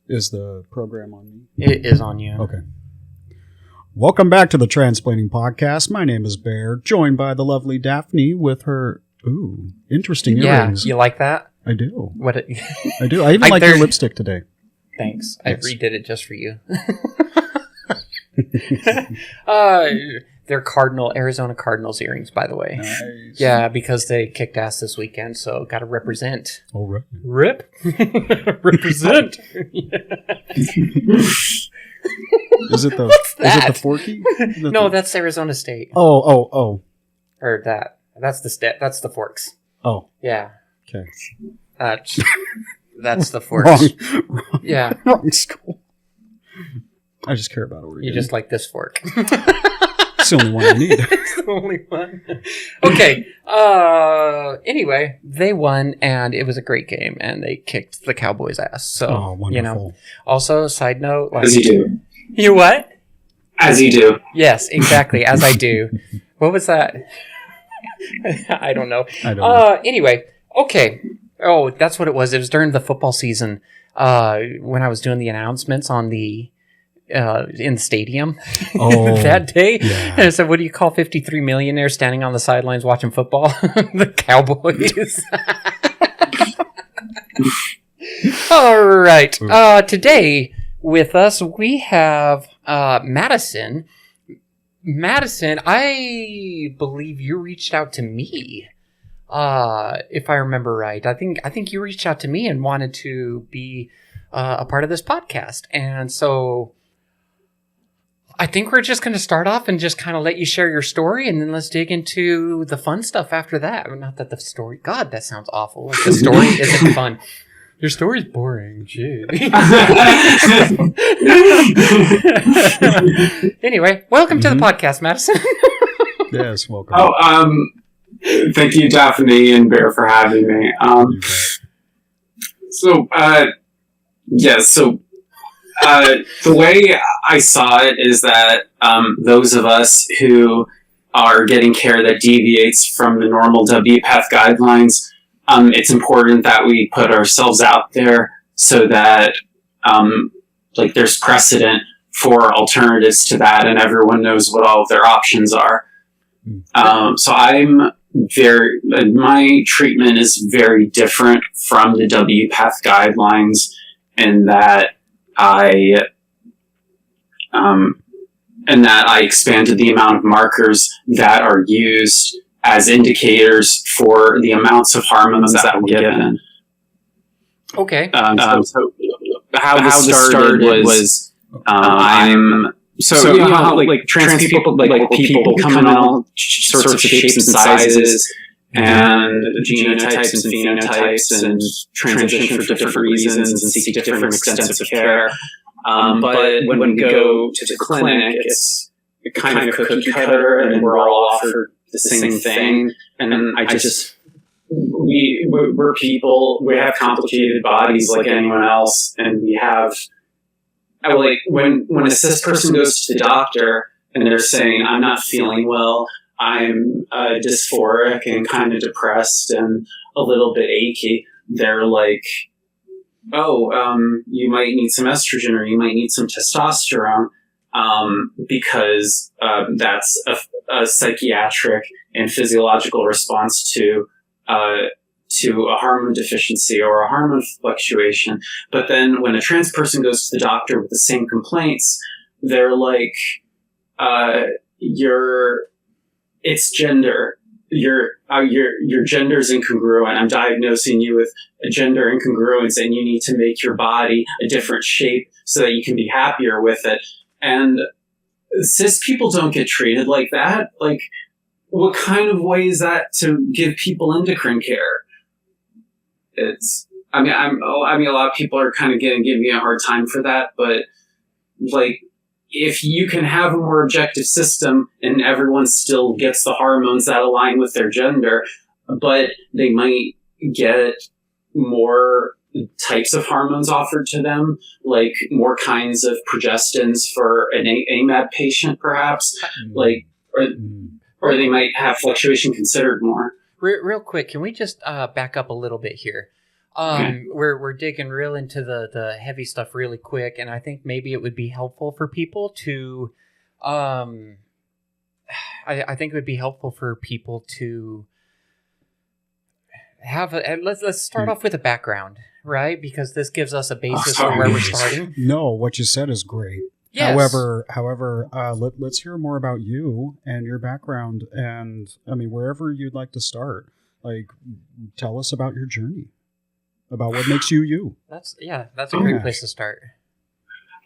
Is the program on me? It is on you. Okay. Welcome back to the Transplaning Podcast. My name is Bear, joined by the lovely Daphne with her, interesting earrings. Yeah, you like that? I do. I do. I even like your lipstick today. Thanks. Yes. I redid it just for you. They're Arizona Cardinals earrings, by the way. Nice. Yeah, because they kicked ass this weekend, so got to represent. All right. Rip. Represent. Is it the Forky? No, that's Arizona State. Oh. Or that. That's the Forks. Oh. Yeah. Okay. That's the Forks. Wrong. Yeah. Wrong school. I just care about Oregon. You just like this fork. It's the only one I need. It's the only one. Okay. Anyway, they won, and it was a great game, and they kicked the Cowboys' ass. So, wonderful. Also, side note. As you do. You what? As you do. Yes, exactly. As I do. What was that? I don't know. Anyway, okay. Oh, that's what it was. It was during the football season when I was doing the announcements on the in the stadium that day. Yeah. And I said, what do you call 53 millionaires standing on the sidelines watching football? The Cowboys. All right. Today with us, we have Madison. Madison, I believe you reached out to me. If I remember right. I think you reached out to me and wanted to be a part of this podcast. And so I think we're just going to start off and just kind of let you share your story, and then let's dig into the fun stuff after that. Not that the story... God, that sounds awful. Like the story isn't fun. Your story's boring. Jeez. Anyway, welcome to the podcast, Madison. Yes, welcome. Thank you, Daphne and Bear, for having me. The way I saw it is that those of us who are getting care that deviates from the normal WPATH guidelines, it's important that we put ourselves out there so that there's precedent for alternatives to that, and everyone knows what all of their options are. So my treatment is very different from the WPATH guidelines in that I expanded the amount of markers that are used as indicators for the amounts of hormones that were given. Okay. So how this started was trans people come in all sorts of shapes and sizes, and genotypes and phenotypes, and transition for different reasons and seek different extents of care. But when we go to the clinic, it's kind of cookie cutter, and we're all offered the same thing. And we're people. We have complicated bodies like anyone else, and we have. When a cis person goes to the doctor and they're saying, I'm not feeling well, I'm dysphoric and kind of depressed and a little bit achy, they're like, you might need some estrogen or you might need some testosterone, because that's a psychiatric and physiological response to a hormone deficiency or a hormone fluctuation. But then when a trans person goes to the doctor with the same complaints, they're like, it's gender. Your gender's incongruent. I'm diagnosing you with a gender incongruence, and you need to make your body a different shape so that you can be happier with it. And cis people don't get treated like that. Like, what kind of way is that to give people endocrine care? A lot of people are kind of going to give me a hard time for that, but if you can have a more objective system and everyone still gets the hormones that align with their gender, but they might get more types of hormones offered to them, like more kinds of progestins for an AMAB patient, perhaps, or they might have fluctuation considered more. Real quick, can we just back up a little bit here? We're digging real into the heavy stuff really quick, and I think maybe it would be helpful for people to, I think it would be helpful for people to have let's start off with a background, right? Because this gives us a basis for where we're starting. No, what you said is great. Yes. However, let's hear more about you and your background, and I mean, wherever you'd like to start. Like, tell us about your journey, about what makes you you. That's a great place to start.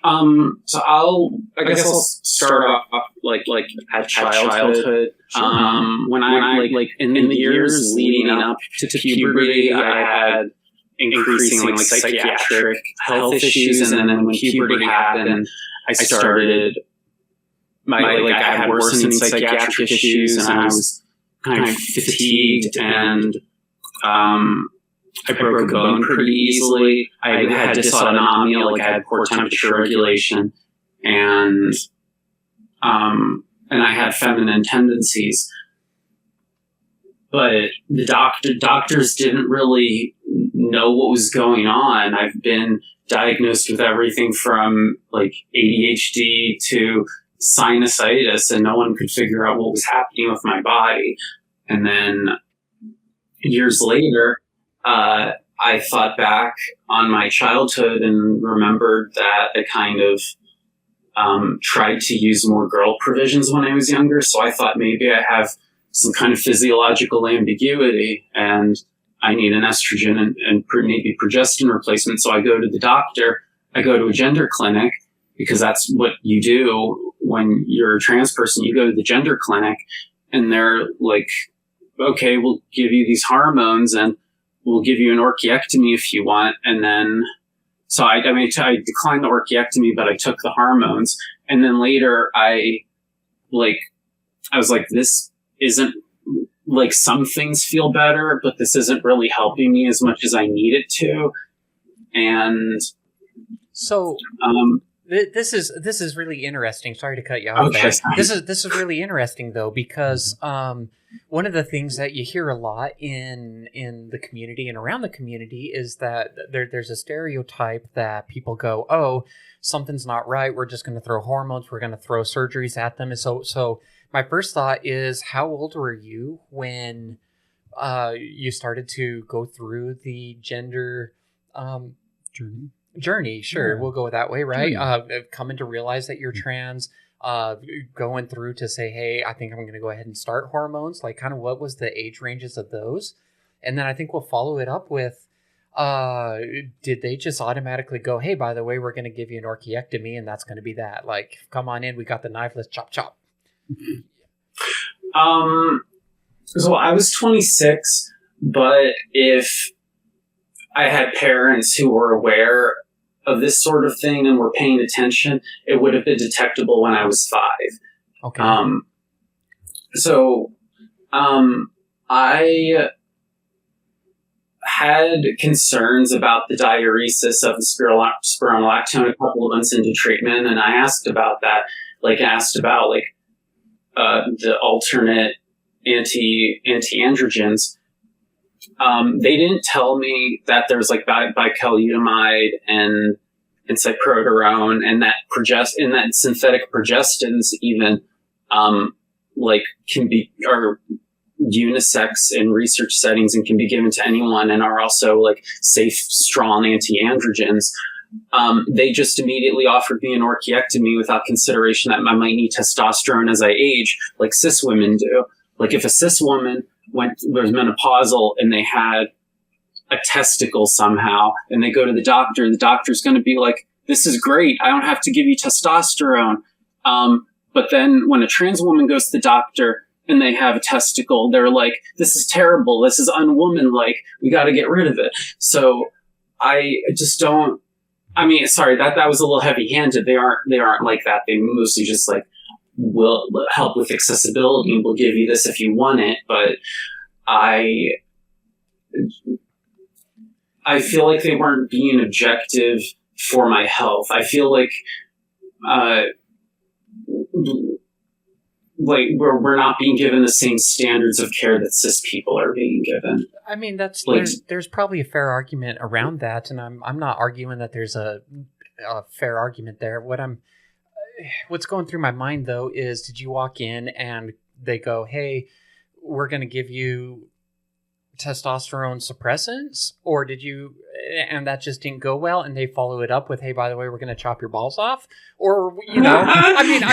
So I guess I'll start off like at childhood. When I in the years leading up to puberty, I had increasing psychiatric health issues, and then when puberty happened, I started I had worsening psychiatric issues, and I was kind of fatigued, and I broke a bone pretty easily. I had dysautonomia, I had poor temperature regulation, and I had feminine tendencies. But the doctors didn't really know what was going on. I've been diagnosed with everything from ADHD to sinusitis, and no one could figure out what was happening with my body. And then years later, I thought back on my childhood and remembered that I kind of tried to use more girl provisions when I was younger. So I thought maybe I have some kind of physiological ambiguity and I need an estrogen and maybe progestin replacement. So I go to the doctor. I go to a gender clinic, because that's what you do when you're a trans person. You go to the gender clinic and they're like, okay, we'll give you these hormones and we'll give you an orchiectomy if you want. And then, so I declined the orchiectomy, but I took the hormones. And then later I was like, this isn't, some things feel better, but this isn't really helping me as much as I need it to. And so, this is really interesting. Sorry to cut you off. Okay. This is really interesting though, because one of the things that you hear a lot in the community and around the community is that there's a stereotype that people go, oh, something's not right. We're just going to throw hormones. We're going to throw surgeries at them. And so my first thought is, how old were you when you started to go through the gender journey? Sure, we'll go that way, right? Coming to realize that you're trans, going through to say, hey, I think I'm going to go ahead and start hormones. Kind of what was the age ranges of those? And then I think we'll follow it up with, did they just automatically go, hey, by the way, we're going to give you an orchiectomy and that's going to be that? Come on in, we got the knife, let's chop. So I was 26, but if I had parents who were aware of this sort of thing and were paying attention, it would have been detectable when I was 5. Okay. I had concerns about the diuresis of the spironolactone a couple of months into treatment, and I asked about that. The alternate anti-androgens. They didn't tell me that there's bicalutamide and cyproterone and that synthetic progestins even are unisex in research settings and can be given to anyone and are also safe, strong anti-androgens. They just immediately offered me an orchiectomy without consideration that I might need testosterone as I age, like cis women do. If a cis woman was menopausal and they had a testicle somehow and they go to the doctor's going to be like, this is great. I don't have to give you testosterone. But then when a trans woman goes to the doctor and they have a testicle, they're like, this is terrible. This is unwomanlike. We got to get rid of it. So I just don't, sorry, that was a little heavy handed. They aren't like that. They mostly just will help with accessibility and will give you this if you want it. But I feel like they weren't being objective for my health. I feel like like we're not being given the same standards of care that cis people are being given. I mean, that's Like- there's probably a fair argument around that, and I'm not arguing that there's a fair argument there. What's going through my mind though is, did you walk in and they go, "Hey, we're going to give you testosterone suppressants," or did you, and that just didn't go well, and they follow it up with, "Hey, by the way, we're going to chop your balls off," or I mean,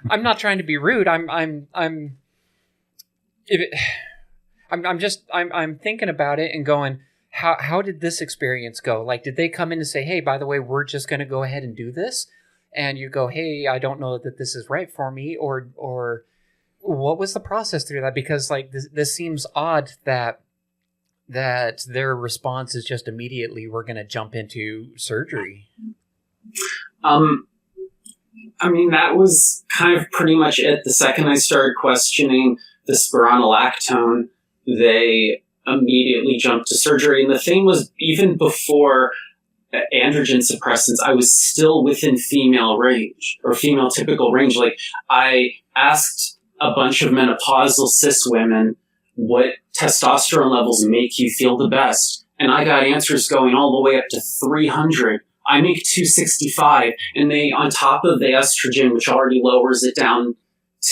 I'm not trying to be rude. I'm thinking about it and going, how did this experience go? Like, did they come in and say, "Hey, by the way, we're just going to go ahead and do this," and you go, "Hey, I don't know that this is right for me," or what was the process through that? Because like this seems odd that their response is just immediately, "We're going to jump into surgery." I mean, that was kind of pretty much it. The second I started questioning the spironolactone, they immediately jumped to surgery. And the thing was, even before androgen suppressants, I was still within female range, or female typical range. Like, I asked a bunch of menopausal cis women, what testosterone levels make you feel the best? And I got answers going all the way up to 300. I make 265, and they, on top of the estrogen, which already lowers it down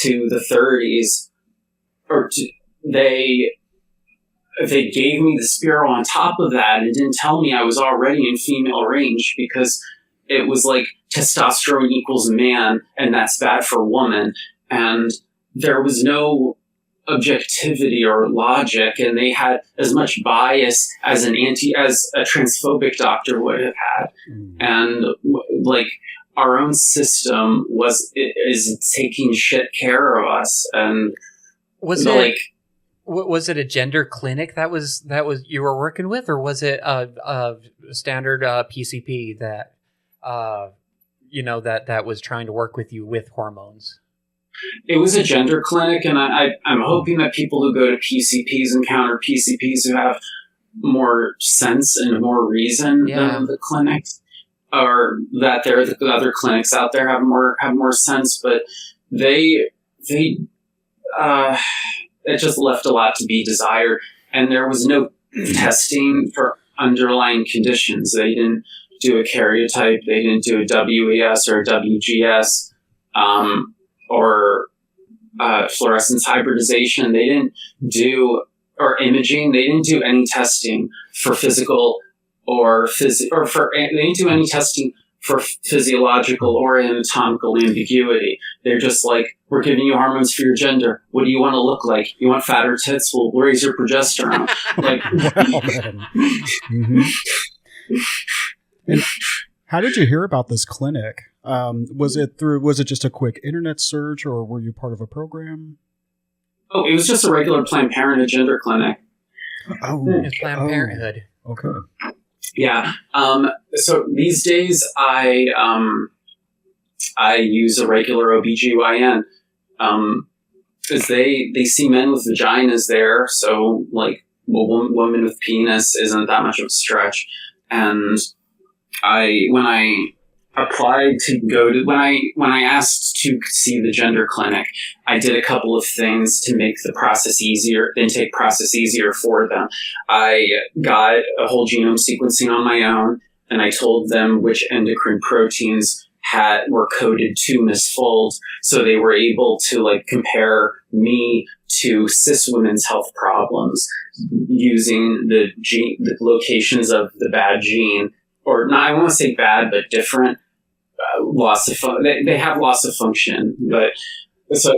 to the 30s, they gave me the Spiro on top of that and didn't tell me I was already in female range, because it was like testosterone equals man, and that's bad for woman. And there was no objectivity or logic, and they had as much bias as a transphobic doctor would have had. And like, our own system is taking shit care of us. And was it a gender clinic that was you were working with, or was it a standard PCP that that was trying to work with you with hormones? It was a gender clinic, and I'm hoping that people who go to PCPs encounter PCPs who have more sense and more reason than the clinics, or that the other clinics out there have more sense. But it just left a lot to be desired, and there was no testing for underlying conditions. They didn't do a karyotype, they didn't do a WES or a WGS. Or fluorescence hybridization. They didn't do, or imaging. They didn't do any testing for physical they didn't do any testing for physiological or anatomical ambiguity. They're just like, "We're giving you hormones for your gender. What do you want to look like? You want fatter tits? We'll raise your progesterone." Like, And how did you hear about this clinic? Was it just a quick internet search, or were you part of a program? Oh, it was just a regular Planned Parenthood gender clinic. Oh, It's Planned Parenthood. Okay. Yeah. So these days I use a regular OBGYN, because they see men with vaginas there. So like, woman with penis isn't that much of a stretch. And when I asked to see the gender clinic, I did a couple of things to make the intake process easier for them. I got a whole genome sequencing on my own, and I told them which endocrine proteins were coded to misfold, so they were able to like compare me to cis women's health problems using the locations of the bad gene, or not, I want to say bad, but different. They have loss of function, but so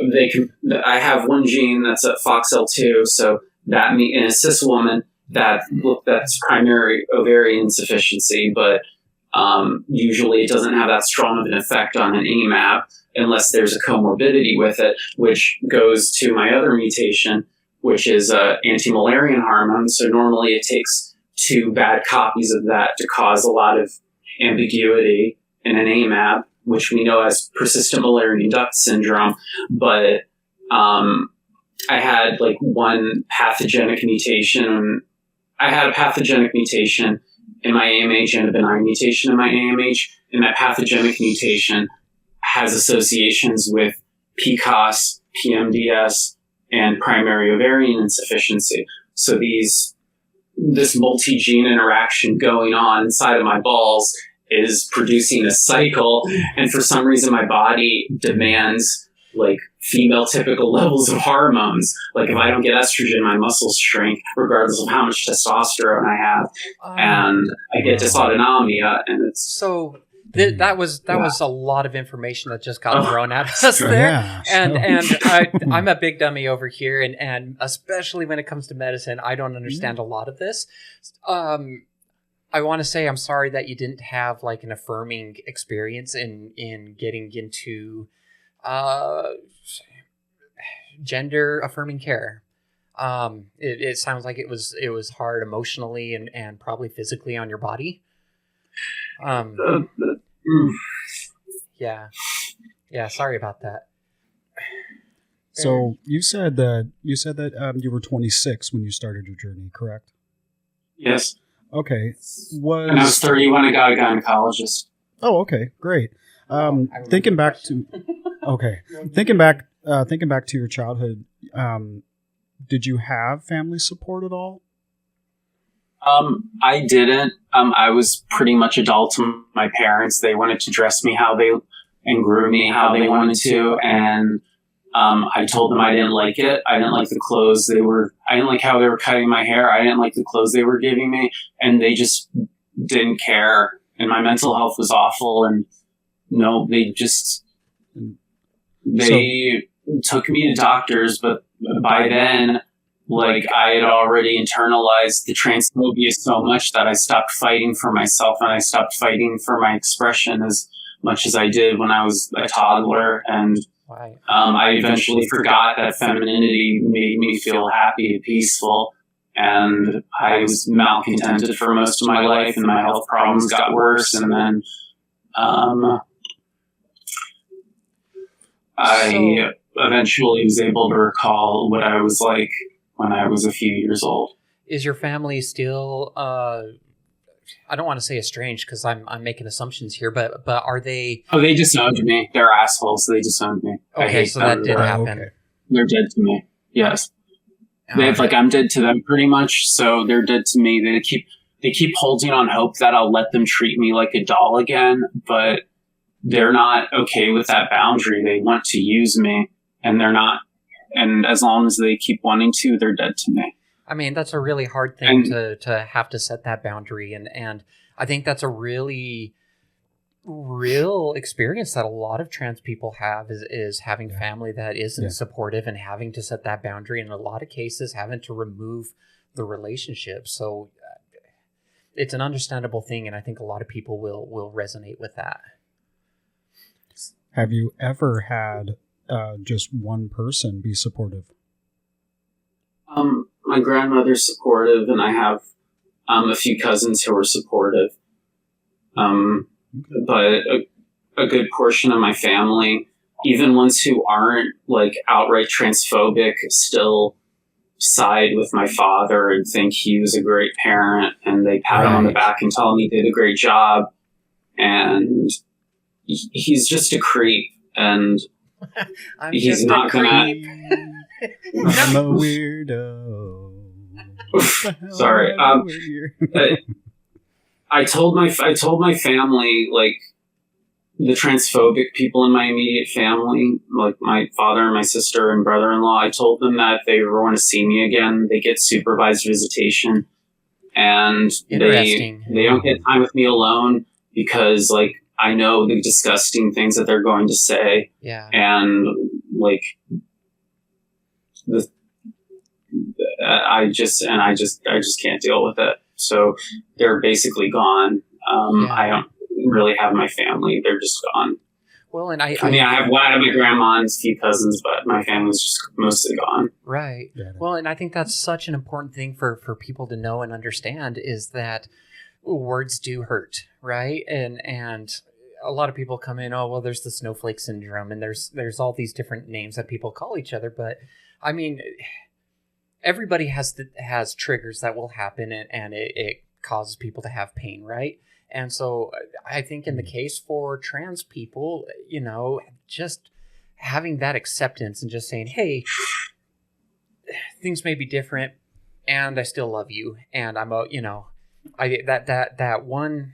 I have one gene that's a FOXL2, so that in a cis woman that's primary ovarian insufficiency, but usually it doesn't have that strong of an effect on an AMAP unless there's a comorbidity with it, which goes to my other mutation, which is anti-Müllerian hormone. So normally it takes 2 bad copies of that to cause a lot of ambiguity in an AMAB, which we know as persistent Müllerian duct syndrome. But I had like one pathogenic mutation. I had a pathogenic mutation in my AMH and a benign mutation in my AMH, and that pathogenic mutation has associations with PCOS PMDS, and primary ovarian insufficiency. So this multi-gene interaction going on inside of my balls is producing a cycle, and for some reason my body demands like female typical levels of hormones. Like if I don't get estrogen, my muscles shrink regardless of how much testosterone I have, and I get dysautonomia, and it's so that was a lot of information that just got thrown at us there. Yeah, and I'm a big dummy over here, and especially when it comes to medicine, I don't understand a lot of this. I want to say I'm sorry that you didn't have like an affirming experience in getting into gender affirming care. It sounds like it was hard emotionally and probably physically on your body. Yeah, sorry about that. So you said that you were 26 when you started your journey, correct? yes. Okay. And I was 30 when I got a gynecologist. Oh, okay, great. Thinking back to your childhood, did you have family support at all? I didn't. I was pretty much adult to my parents. They wanted to dress me and groom me how they wanted to, and I told them I didn't like it. I didn't like the clothes I didn't like how they were cutting my hair. I didn't like the clothes they were giving me, and they just didn't care. And my mental health was awful, and no, they took me to doctors, but by then, like, I had already internalized the transphobia so much that I stopped fighting for myself, and I stopped fighting for my expression as much as I did when I was a toddler. And I eventually forgot that femininity made me feel happy and peaceful. And I was malcontented for most of my life, and my health problems got worse. And then I eventually was able to recall what I was like when I was a few years old. Is your family still, I don't want to say estranged because I'm making assumptions here, but are they... Oh, they disowned me. They're assholes. They disowned me. Okay, so that did happen. Okay. They're dead to me. Yes. I'm dead to them pretty much, so they're dead to me. They keep holding on hope that I'll let them treat me like a doll again, but they're not okay with that boundary. They want to use me, and they're not. And as long as they keep wanting to, they're dead to me. I mean, that's a really hard thing to have to set that boundary. And I think that's a really real experience that a lot of trans people have is having family that isn't supportive and having to set that boundary. In a lot of cases, having to remove the relationship. So it's an understandable thing. And I think a lot of people will resonate with that. Have you ever had just one person be supportive? My grandmother's supportive, and I have a few cousins who are supportive. But a good portion of my family, even ones who aren't like outright transphobic, still side with my father and think he was a great parent, and they pat him on the back and tell him he did a great job. And he's just a creep, and he's not gonna. I'm a weirdo. Sorry. I told my family, like, the transphobic people in my immediate family, like my father and my sister and brother-in-law, I told them that if they ever want to see me again, they get supervised visitation, and they don't get time with me alone because, like, I know the disgusting things that they're going to say. Yeah. And, like, I just can't deal with it. So they're basically gone. I don't really have my family. They're just gone. Well, and I have my grandma and a few cousins, but my family's just mostly gone. Right. Yeah. Well, and I think that's such an important thing for people to know and understand is that words do hurt, right? And a lot of people come in, oh, well, there's the snowflake syndrome, and there's all these different names that people call each other. But I mean, everybody has triggers that will happen, and it causes people to have pain, right? And so I think in the case for trans people, just having that acceptance and just saying, hey, things may be different and I still love you. And I'm that one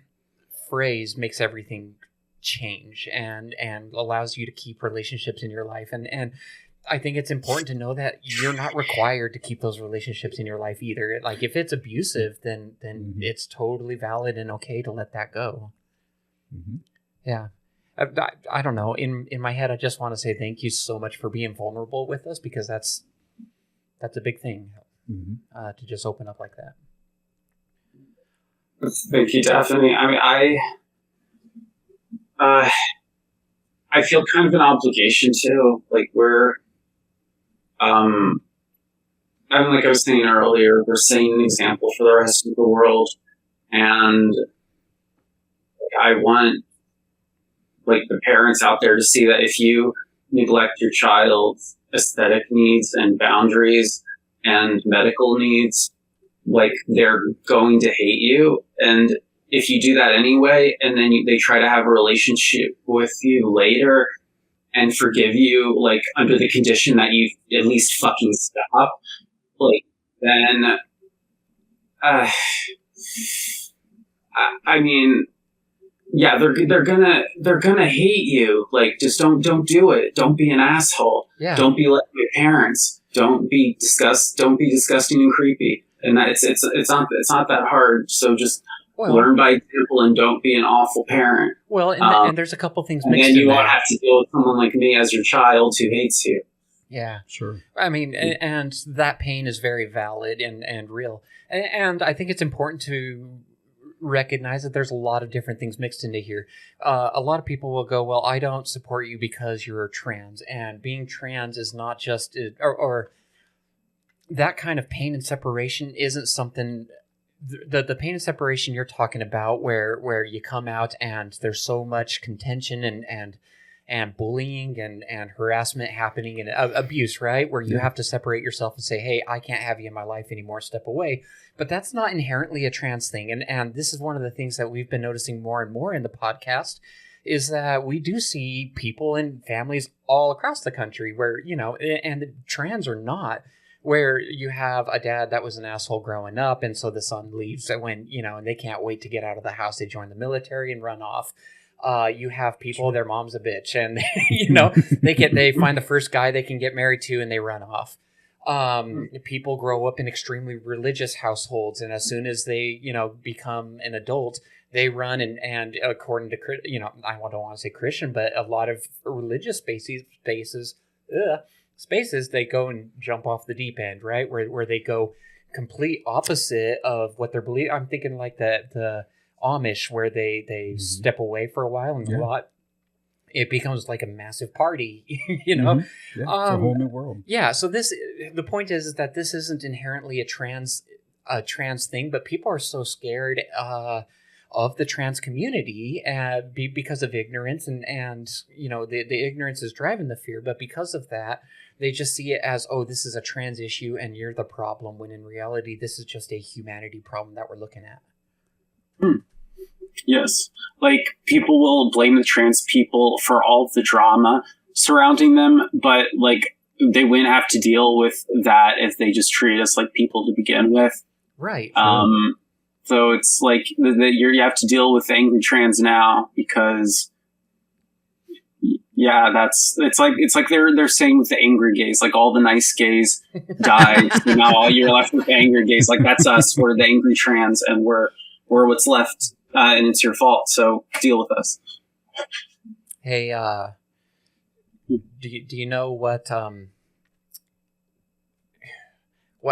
phrase makes everything change and allows you to keep relationships in your life. And I think it's important to know that you're not required to keep those relationships in your life either. Like if it's abusive, then it's totally valid and okay to let that go. Mm-hmm. Yeah. I don't know. In my head, I just want to say thank you so much for being vulnerable with us, because that's a big thing, to just open up like that. Thank you, Daphne. I mean, I feel kind of an obligation too. Like like I was saying earlier, we're setting an example for the rest of the world, and I want the parents out there to see that if you neglect your child's aesthetic needs and boundaries and medical needs, they're going to hate you. And if you do that anyway, and then they try to have a relationship with you later and forgive you, under the condition that you at least fucking stop, then, I mean, yeah, they're gonna hate you. Just don't do it. Don't be an asshole. Yeah. Don't be like your parents. Don't be disgusting and creepy. And that it's not that hard. So just learn by example and don't be an awful parent. Well, and there's a couple things mixed in there. And then you won't have to deal with someone like me as your child who hates you. Yeah, sure. I mean, and that pain is very valid and real. And I think it's important to recognize that there's a lot of different things mixed into here. A lot of people will go, well, I don't support you because you're trans. And being trans is not just, or that kind of pain and separation isn't something, the pain and separation you're talking about where you come out and there's so much contention and bullying and harassment happening and abuse, right? Where you have to separate yourself and say, hey, I can't have you in my life anymore, step away. But that's not inherently a trans thing. And this is one of the things that we've been noticing more and more in the podcast, is that we do see people and families all across the country where, and the trans or not, where you have a dad that was an asshole growing up, and so the son leaves when, and they can't wait to get out of the house. They join the military and run off. You have people, their mom's a bitch, and they find the first guy they can get married to and they run off. People grow up in extremely religious households, and as soon as they, become an adult, they run and according to, I don't want to say Christian, but a lot of religious spaces, they go and jump off the deep end, right? Where they go complete opposite of what they're believing. I'm thinking like the Amish, where they step away for a while and it becomes like a massive party, Yeah, it's a whole new world. Yeah. So the point is that this isn't inherently a trans thing, but people are so scared of the trans community because of ignorance and the ignorance is driving the fear. But because of that, they just see it as, oh, this is a trans issue and you're the problem, when in reality, this is just a humanity problem that we're looking at. Yes. People will blame the trans people for all of the drama surrounding them, but they wouldn't have to deal with that if they just treated us like people to begin with. Right. So it's you have to deal with angry trans now because it's like they're saying with the angry gays, all the nice gays died, so now all you're left with the angry gays. That's us. We're the angry trans, and we're what's left, and it's your fault. So deal with us. Hey, do you know what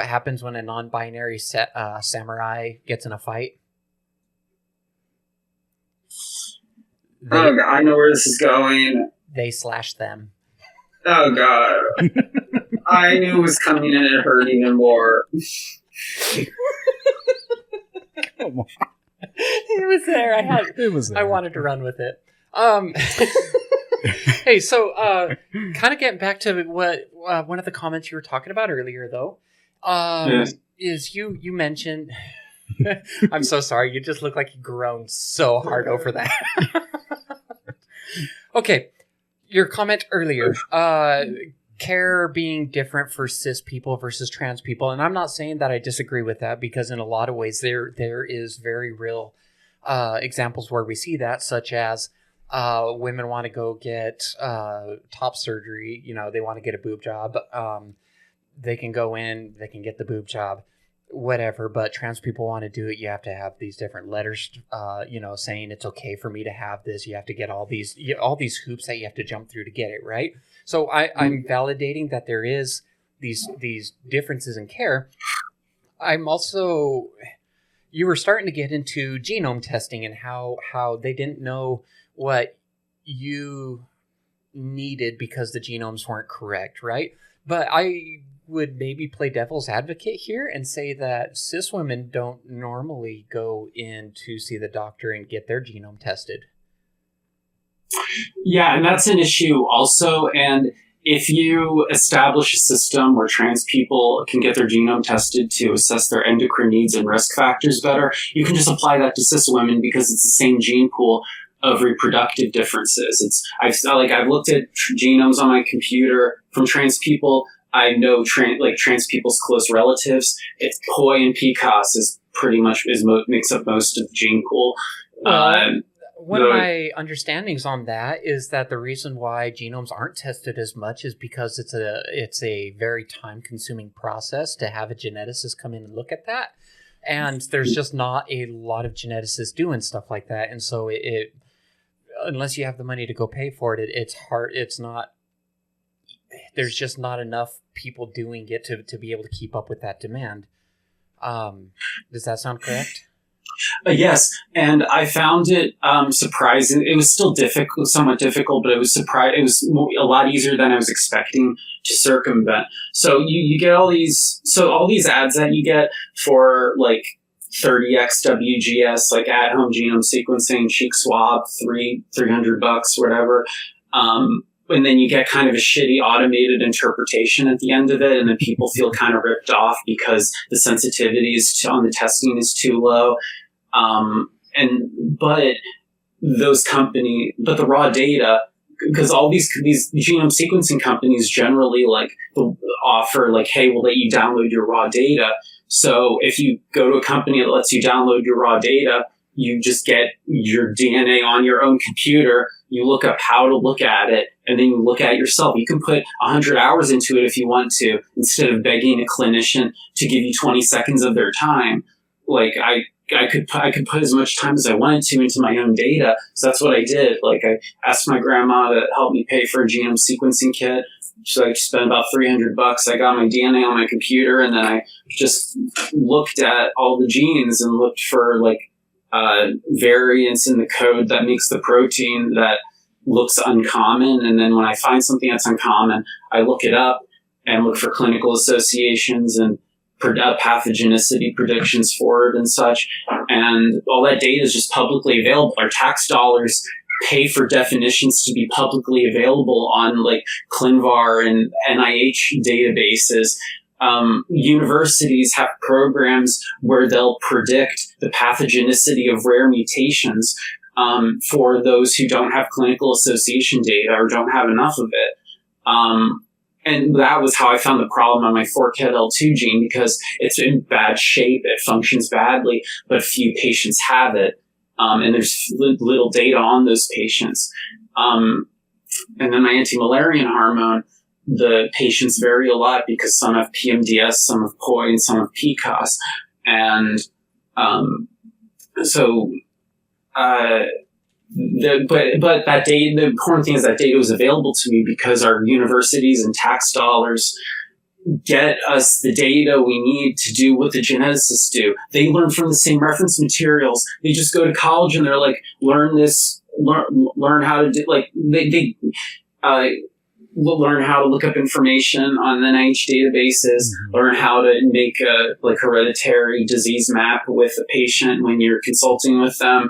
happens when a non-binary samurai gets in a fight? I know where this is going. They slash them. Oh God! I knew it was coming and it hurt even more. Come on. It was there. It was there. I wanted to run with it. Hey, so kind of getting back to what one of the comments you were talking about earlier, though, is you mentioned. I'm so sorry. You just look like you groaned so hard over that. Okay, Your comment earlier, care being different for cis people versus trans people, and I'm not saying that I disagree with that, because in a lot of ways there is very real examples where we see that, such as women want to go get top surgery. They want to get a boob job. They can go in, they can get the boob job, whatever. But trans people want to do it. You have to have these different letters, saying it's okay for me to have this. You have to get all these hoops that you have to jump through to get it, right? So I'm validating that there is these differences in care. I'm also, you were starting to get into genome testing and how they didn't know what you needed because the genomes weren't correct, right? But I would maybe play devil's advocate here and say that cis women don't normally go in to see the doctor and get their genome tested. Yeah, and that's an issue also. And if you establish a system where trans people can get their genome tested to assess their endocrine needs and risk factors better, you can just apply that to cis women because it's the same gene pool of reproductive differences. I've looked at genomes on my computer from trans people. I know trans people's close relatives. It's Poi and PCOS is pretty much makes up most of the gene pool. One of my understandings on that is that the reason why genomes aren't tested as much is because it's a very time-consuming process to have a geneticist come in and look at that, and there's just not a lot of geneticists doing stuff like that, and so it unless you have the money to go pay for it, it's hard. It's not. There's just not enough people doing it to be able to keep up with that demand. Does that sound correct? Yes, and I found it surprising. It was still somewhat difficult, but it was a lot easier than I was expecting to circumvent. So you get all these ads that you get for like 30x WGS, like at home genome sequencing, cheek swab, $300, whatever. And then you get kind of a shitty automated interpretation at the end of it, and then people feel kind of ripped off because the sensitivity on the testing is too low. But the raw data, because all these genome sequencing companies generally offer hey, we'll let you download your raw data. So if you go to a company that lets you download your raw data, you just get your DNA on your own computer. You look up how to look at it, and then you look at it yourself. You can put 100 hours into it if you want to, instead of begging a clinician to give you 20 seconds of their time. I could put as much time as I wanted to into my own data. So that's what I did. I asked my grandma to help me pay for a genome sequencing kit. So I spent about $300. I got my DNA on my computer, and then I just looked at all the genes and looked for variants in the code that makes the protein that looks uncommon. And then when I find something that's uncommon, I look it up and look for clinical associations and pathogenicity predictions for it and such. And all that data is just publicly available. Our tax dollars pay for definitions to be publicly available on ClinVar and NIH databases. Universities have programs where they'll predict the pathogenicity of rare mutations for those who don't have clinical association data or don't have enough of it. And that was how I found the problem on my 4KET-L2 gene, because it's in bad shape, it functions badly, but few patients have it, and there's little data on those patients. And then my anti-malarian hormone, the patients vary a lot because some have PMDS, some have POI, and some have PCOS. And but that data, the important thing is that data was available to me because our universities and tax dollars get us the data we need to do what the geneticists do. They learn from the same reference materials. They just go to college and they're learn how to do, learn how to look up information on the NIH databases, learn how to make a hereditary disease map with a patient when you're consulting with them.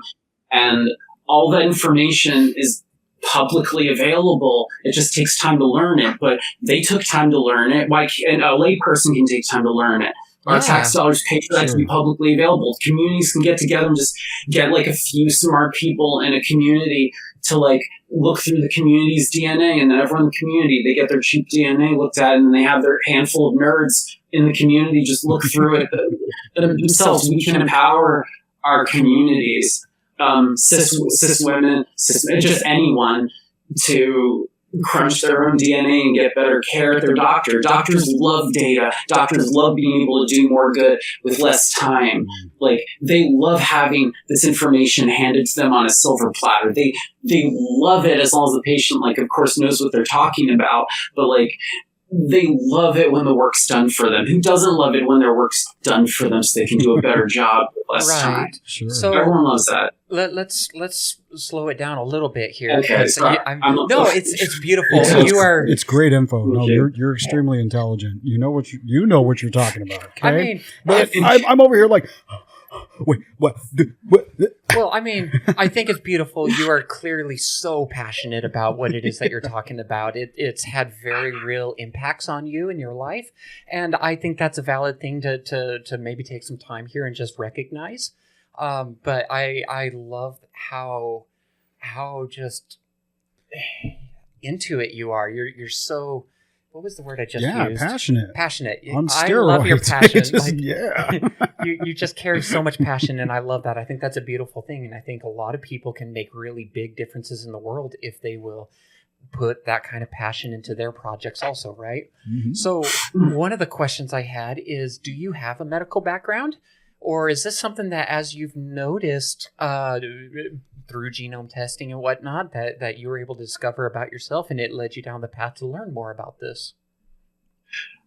And all that information is publicly available. It just takes time to learn it, but they took time to learn it. Why can't a lay person can take time to learn it? Our tax dollars pay for that to be publicly available. Communities can get together and just get like a few smart people in a community to like look through the community's DNA, and then everyone in the community, they get their cheap DNA looked at, and they have their handful of nerds in the community just look through it themselves. We can empower our communities, cis women, just anyone, to crunch their own DNA and get better care at their doctor. Doctors love data. Doctors love being able to do more good with less time. Like, they love having this information handed to them on a silver platter. They love it as long as the patient, like, of course, knows what they're talking about, but like, they love it when the work's done for them. Who doesn't love it when their work's done for them so they can do a better job with less time? Sure. So everyone loves that. Let's slow it down a little bit here. Okay, it's beautiful. It's great info. No, you're extremely intelligent. You know what you're talking about. Okay, I mean, but I'm over here like, wait, what? Well, I mean, I think it's beautiful. You are clearly so passionate about what it is that you're talking about. It's had very real impacts on you in your life, and I think that's a valid thing to maybe take some time here and just recognize. But I love how just into it you are. You're so. What was the word I just used? Passionate. On steroids. I love your passion. Yeah. You just carry so much passion, and I love that. I think that's a beautiful thing, and I think a lot of people can make really big differences in the world if they will put that kind of passion into their projects also, right? Mm-hmm. So one of the questions I had is, do you have a medical background? Or is this something that, as you've noticed through genome testing and whatnot, that you were able to discover about yourself, and it led you down the path to learn more about this?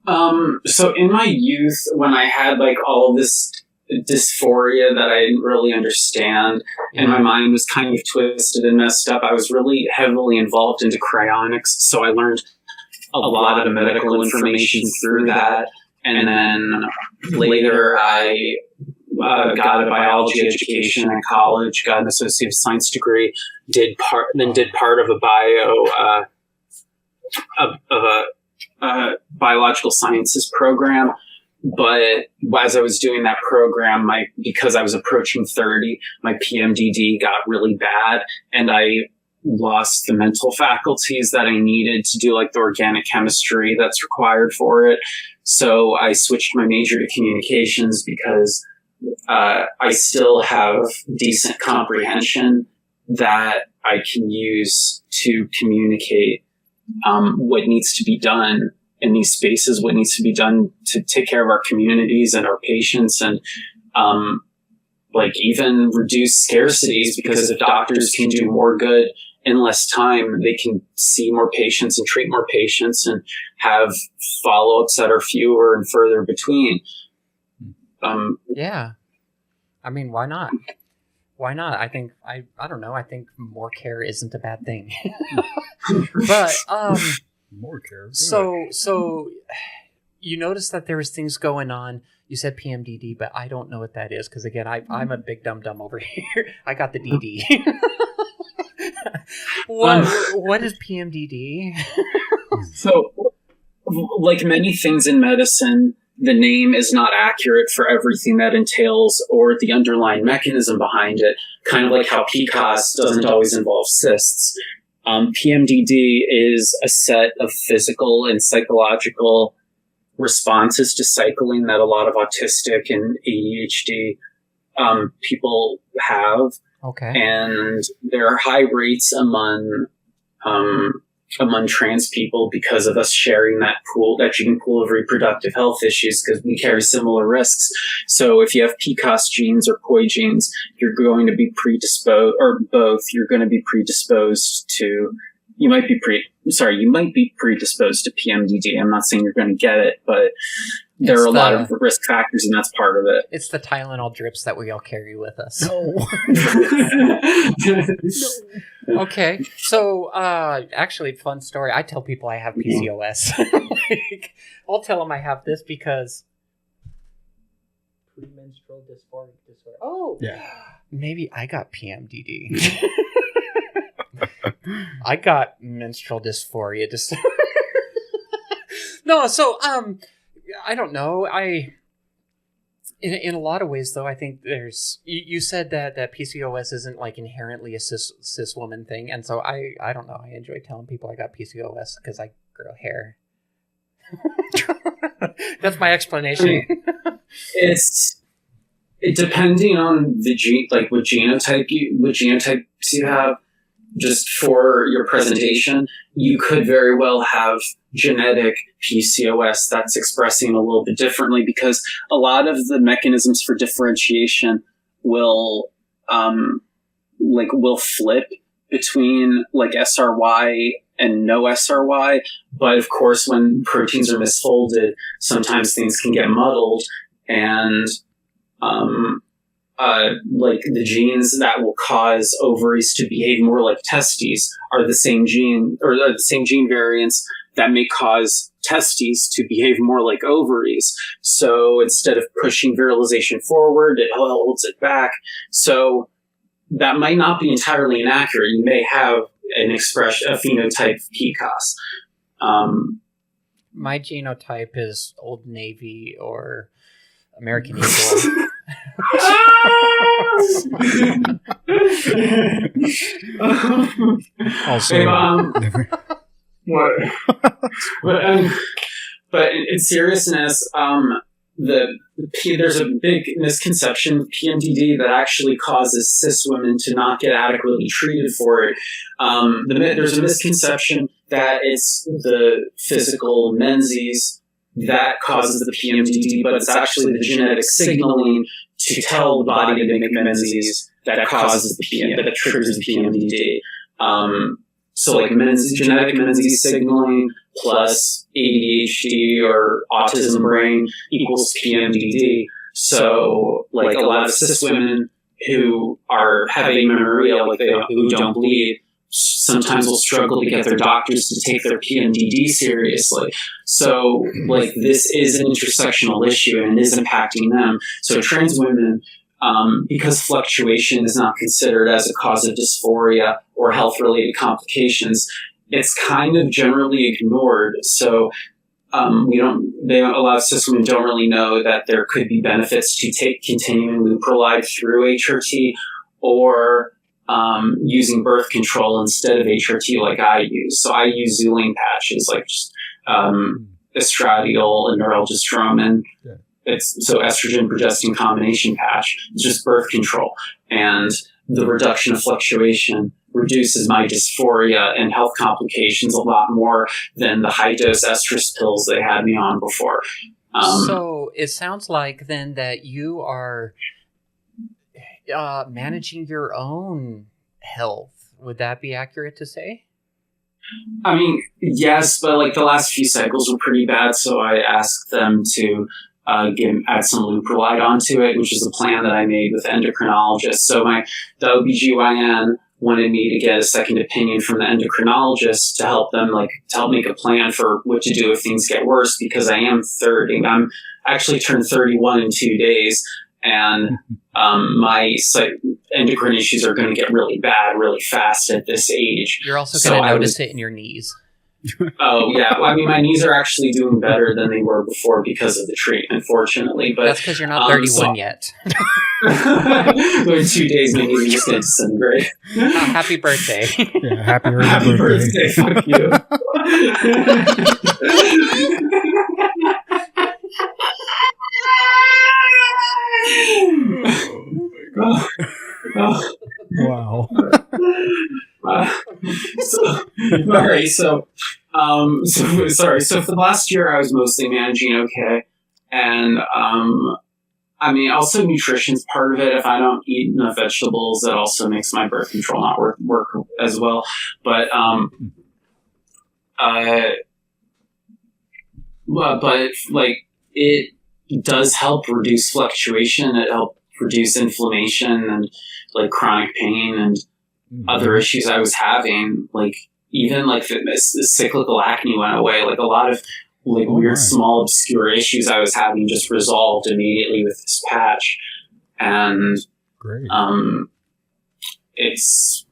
So in my youth, when I had like all this dysphoria that I didn't really understand, and my mind was kind of twisted and messed up, I was really heavily involved into cryonics. So I learned a lot of medical information through that. And then later I got a biology education in college, got an associate of science degree, did part of a biological sciences program. But as I was doing that program, because I was approaching 30, my PMDD got really bad, and I lost the mental faculties that I needed to do like the organic chemistry that's required for it. So I switched my major to communications because I still have decent comprehension that I can use to communicate what needs to be done in these spaces, what needs to be done to take care of our communities and our patients, and like even reduce scarcities, because if doctors can do more good in less time, they can see more patients and treat more patients and have follow-ups that are fewer and further between. Yeah. I mean, why not? Why not? I think, I don't know. I think more care isn't a bad thing. But, more care. Good. So you noticed that there was things going on. You said PMDD, but I don't know what that is. Cause again, I'm a big dum-dum over here. I got the DD. What is PMDD? So, like many things in medicine, the name is not accurate for everything that entails or the underlying mechanism behind it. Kind of like how PCOS doesn't always involve cysts. PMDD is a set of physical and psychological responses to cycling that a lot of autistic and ADHD people have. Okay. And there are high rates among trans people because of us sharing that gene pool of reproductive health issues, because we carry similar risks. So if you have PCOS genes or POI genes, you're going to be predisposed, or both, you're going to be predisposed to, you might be predisposed to PMDD. I'm not saying you're going to get it, but there are a lot of risk factors, and that's part of it. It's the Tylenol drips that we all carry with us. No. Okay. So, actually, fun story. I tell people I have PCOS. I'll tell them I have this because premenstrual dysphoric disorder. Oh, yeah. Maybe I got PMDD. I got menstrual dysphoria. No, so I don't know. In a lot of ways, though, I think there's... You said that PCOS isn't, like, inherently a cis woman thing, and so I don't know. I enjoy telling people I got PCOS because I grow hair. That's my explanation. It's depending on the gene, like what genotypes you have. Just for your presentation, you could very well have genetic PCOS that's expressing a little bit differently, because a lot of the mechanisms for differentiation will flip between like SRY and no SRY. But of course, when proteins are misfolded, sometimes things can get muddled, and like the genes that will cause ovaries to behave more like testes are the same gene, or the same gene variants that may cause testes to behave more like ovaries. So instead of pushing virilization forward, it holds it back. So that might not be entirely inaccurate. You may have a phenotype PCOS. My genotype is Old Navy or American Eagle. Also, but in seriousness, there's a big misconception with PMDD that actually causes cis women to not get adequately treated for it. There's a misconception that it's the physical menses that causes the PMDD, but it's actually the genetic signaling to tell the body to make menses that causes that triggers the PMDD. So like genetic menses signaling plus ADHD or autism brain equals PMDD. So like a lot of cis women who have amenorrhea, who don't bleed, sometimes will struggle to get their doctors to take their PMDD seriously. So, like, this is an intersectional issue and it is impacting them. So trans women, because fluctuation is not considered as a cause of dysphoria or health-related complications, it's kind of generally ignored. So a lot of cis women don't really know that there could be benefits to take continuing leuprolide through HRT, or using birth control instead of HRT like I use. So I use Xulane patches, like just estradiol and norelgestromin. Yeah. It's so estrogen progestin combination patch. It's just birth control, and the reduction of fluctuation reduces my dysphoria and health complications a lot more than the high dose estrus pills they had me on before. So it sounds like then that you are managing your own health. Would that be accurate to say? I mean, yes, but like the last few cycles were pretty bad, so I asked them to add some leuprolide onto it, which is a plan that I made with endocrinologists. So the OBGYN wanted me to get a second opinion from the endocrinologist to help make a plan for what to do if things get worse, because I am 30. I'm actually turned 31 in 2 days. And my endocrine issues are going to get really bad really fast at this age. You're also going to notice it in your knees. Oh, yeah. Well, I mean, my knees are actually doing better than they were before because of the treatment, fortunately. But that's because you're not 31 yet. In 2 days, my knees are just going to disintegrate. Happy birthday. Yeah, happy birthday. Fuck you. Wow. So for the last year, I was mostly managing okay, and I mean, also nutrition's part of it. If I don't eat enough vegetables, that also makes my birth control not work as well. But like it does help reduce fluctuation. It helps reduce inflammation and like chronic pain and other issues I was having. Like even like the cyclical acne went away. Like a lot of like weird small obscure issues I was having just resolved immediately with this patch. And great. It's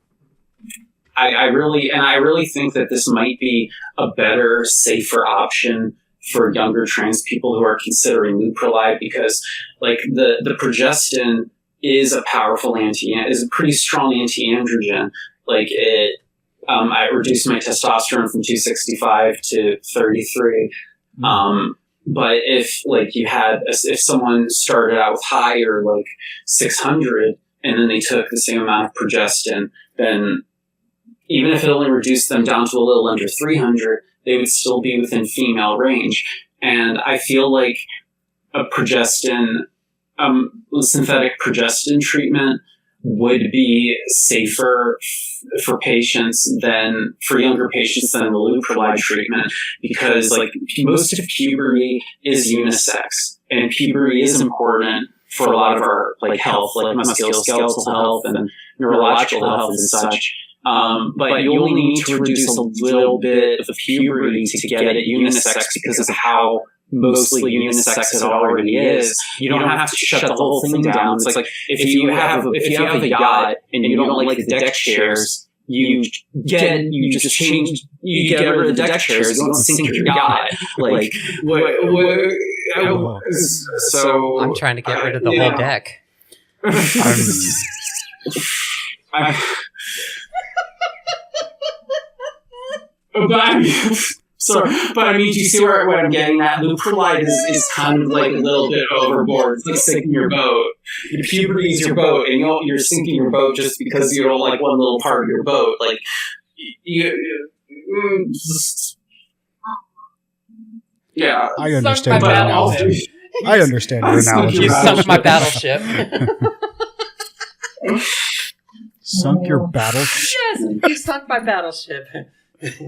I really think that this might be a better, safer option for younger trans people who are considering Leuprolide, because like the progestin is a powerful is a pretty strong anti-androgen. Like I reduced my testosterone from 265 to 33. But if like if someone started out with higher, like 600, and then they took the same amount of progestin, then even if it only reduced them down to a little under 300, they would still be within female range. And I feel like a synthetic progestin treatment would be safer for younger patients than the Leuprolide treatment, because like most of puberty is unisex, and puberty is important for a lot of our like health, like musculoskeletal health and neurological health and such. But you only need to reduce a little bit of puberty to get it unisex, because of how mostly unisex it already is. You don't have to shut the whole thing down. It's like if you have a yacht and you don't like the deck chairs, you get rid of the deck chairs. You don't sink your yacht. Like so I'm trying to get rid of the whole deck. But I mean, do you see what I'm getting at? Leuprolide is kind of like a little bit overboard. It's like sinking your boat. Your puberty is your boat, and you're sinking your boat just because you don't like one little part of your boat. Like, yeah. I understand your analogy. I understand your analogy. You sunk my battleship. Sunk your battleship? Yes, you sunk my battleship.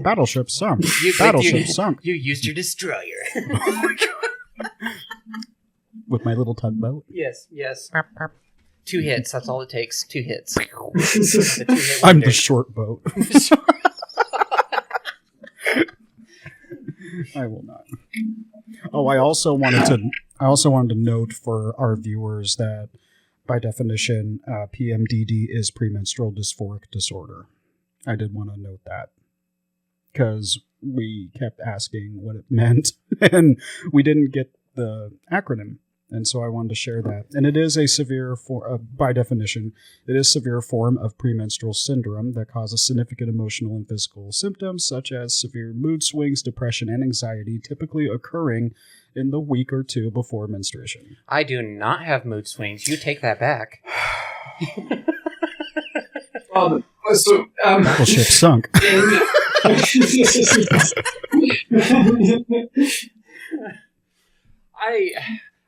Battleship sunk. Battleship sunk. You used your destroyer. With my little tugboat? Yes. 2 hits, that's all it takes. 2 hits. I'm the short boat. I will not. Oh, I also wanted to note for our viewers that by definition, PMDD is premenstrual dysphoric disorder. I did want to note that, because we kept asking what it meant and we didn't get the acronym. And so I wanted to share that. And it is a severe by definition, it is a severe form of premenstrual syndrome that causes significant emotional and physical symptoms such as severe mood swings, depression, and anxiety, typically occurring in the week or 2 before menstruation. I do not have mood swings. You take that back. Battleship sunk.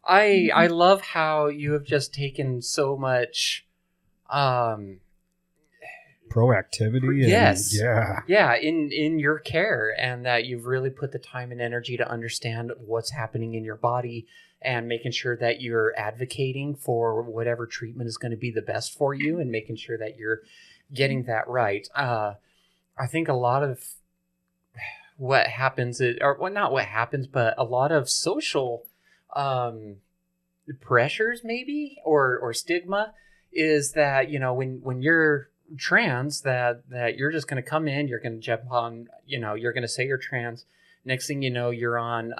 I love how you have just taken so much proactivity. Yes. And, yeah, in your care, and that you've really put the time and energy to understand what's happening in your body and making sure that you're advocating for whatever treatment is going to be the best for you, and making sure that you're getting that right. I think a lot of what happens not what happens, but a lot of social pressures maybe or stigma is that, when you're trans, that you're just going to come in, you're going to jump on, you're going to say you're trans. Next thing you know, you're on,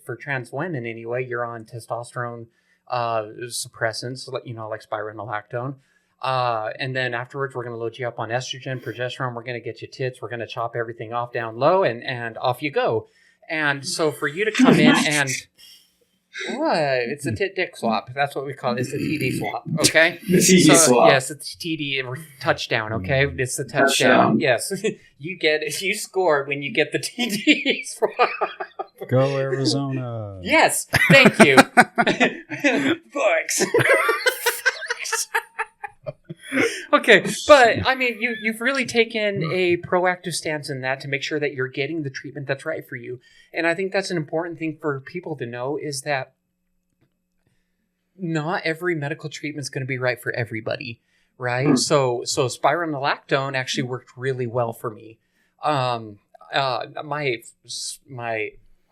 for trans women anyway, you're on testosterone suppressants, like spironolactone. And then afterwards, we're going to load you up on estrogen, progesterone. We're going to get you tits. We're going to chop everything off down low, and off you go. And so for you to come in and... What? It's a tit-dick swap. That's what we call it. It's a TD swap, okay? The TD swap. Yes, it's TD touchdown, okay? It's the touchdown. Yes. You score when you get the TD swap. Go Arizona. Yes, thank you. Thanks. Okay, but I mean, you've really taken a proactive stance in that to make sure that you're getting the treatment that's right for you. And I think that's an important thing for people to know, is that not every medical treatment is going to be right for everybody, right? So spironolactone actually worked really well for me. My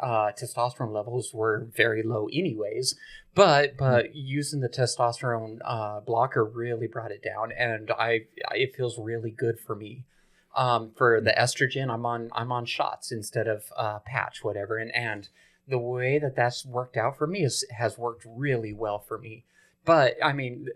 testosterone levels were very low anyways, but using the testosterone blocker really brought it down, and it feels really good for me. For the estrogen, I'm on shots instead of patch, whatever, and the way that that's worked out for me has worked really well for me. But I mean,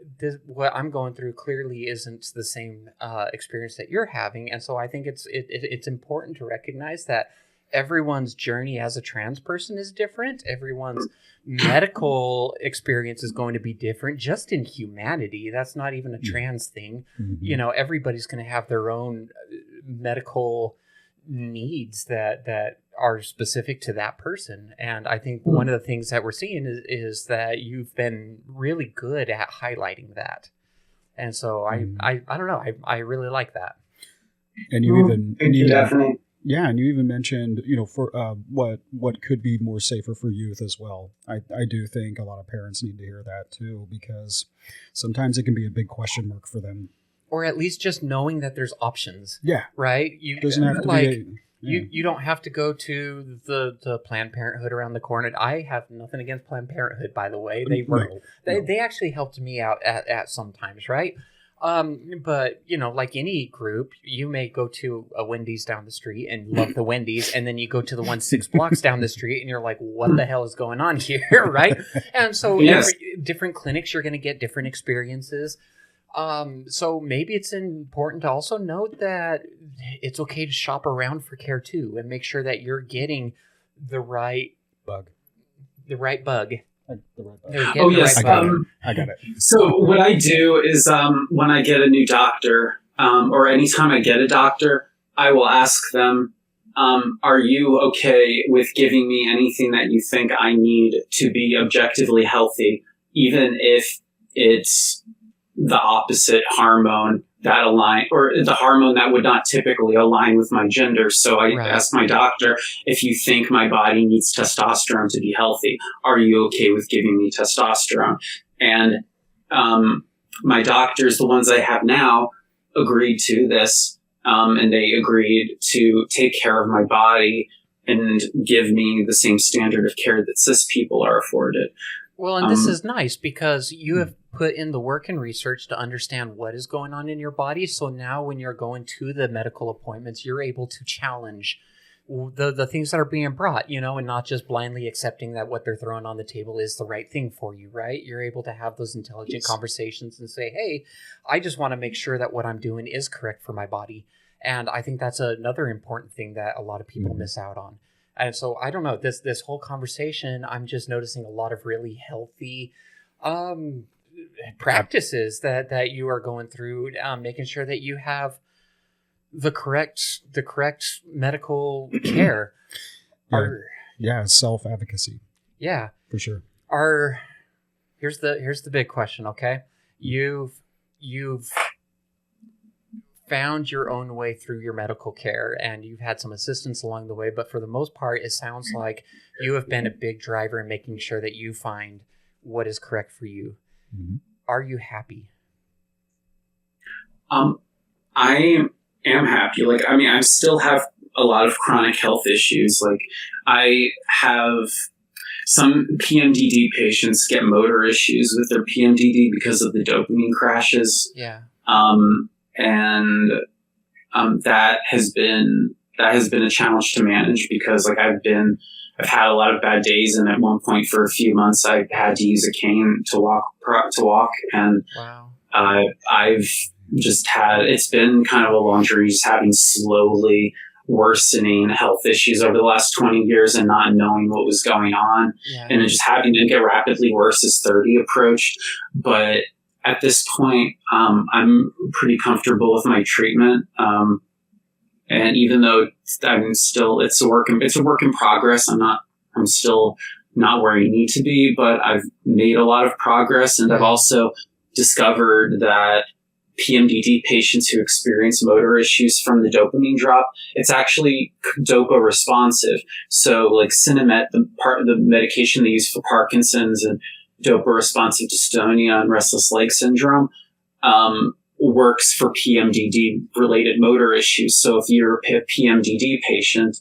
what I'm going through clearly isn't the same experience that you're having, and so I think it's important to recognize that everyone's journey as a trans person is different. Everyone's medical experience is going to be different, just in humanity. That's not even a trans thing. Mm-hmm. Everybody's going to have their own medical needs that are specific to that person. And I think one of the things that we're seeing is that you've been really good at highlighting that. And so I don't know. I really like that. And you even definitely. Yeah, and you even mentioned, for what could be more safer for youth as well. I do think a lot of parents need to hear that too, because sometimes it can be a big question mark for them. Or at least just knowing that there's options. Yeah. Right? You doesn't have to be you don't have to go to the Planned Parenthood around the corner. I have nothing against Planned Parenthood, by the way. They work. No. They actually helped me out at some times, right? But like any group, you may go to a Wendy's down the street and love the Wendy's, and then you go to the one 6 blocks down the street and you're like, what the hell is going on here? Right? And so Yes. different clinics, you're going to get different experiences. So maybe it's important to also note that it's okay to shop around for care too, and make sure that you're getting the right bug. The right bug. Oh, yes. I got it. So what I do is when I get a new doctor, or anytime I get a doctor, I will ask them, are you okay with giving me anything that you think I need to be objectively healthy, even if it's the opposite hormone that align, or the hormone that would not typically align with my gender. So I ask my doctor, if you think my body needs testosterone to be healthy, are you okay with giving me testosterone? And my doctors, the ones I have now, agreed to this, and they agreed to take care of my body and give me the same standard of care that cis people are afforded. Well, and this is nice because you have put in the work and research to understand what is going on in your body. So now when you're going to the medical appointments, you're able to challenge the things that are being brought, and not just blindly accepting that what they're throwing on the table is the right thing for you, right? You're able to have those intelligent conversations and say, hey, I just want to make sure that what I'm doing is correct for my body. And I think that's another important thing that a lot of people miss out on. And so I don't know, this whole conversation, I'm just noticing a lot of really healthy practices that you are going through, making sure that you have the correct medical care. Self-advocacy. Yeah, for sure. Here's the big question. Okay, you've found your own way through your medical care, and you've had some assistance along the way, but for the most part, it sounds like you have been a big driver in making sure that you find what is correct for you. Mm-hmm. Are you happy? I am happy. I still have a lot of chronic health issues. I have some PMDD patients get motor issues with their PMDD because of the dopamine crashes. Yeah. And that has been a challenge to manage because I've had a lot of bad days, and at one point for a few months I had to use a cane to walk, and wow. I've just it's been kind of a long journey, just having slowly worsening health issues over the last 20 years and not knowing what was going on, and just having to get rapidly worse as 30 approached. But at this point, I'm pretty comfortable with my treatment. And even though it's a work in progress, I'm still not where I need to be, but I've made a lot of progress. And I've also discovered that PMDD patients who experience motor issues from the dopamine drop, it's actually dopa responsive. So Sinemet, the medication they use for Parkinson's and dopa responsive dystonia and restless leg syndrome, works for PMDD related motor issues. So if you're a PMDD patient,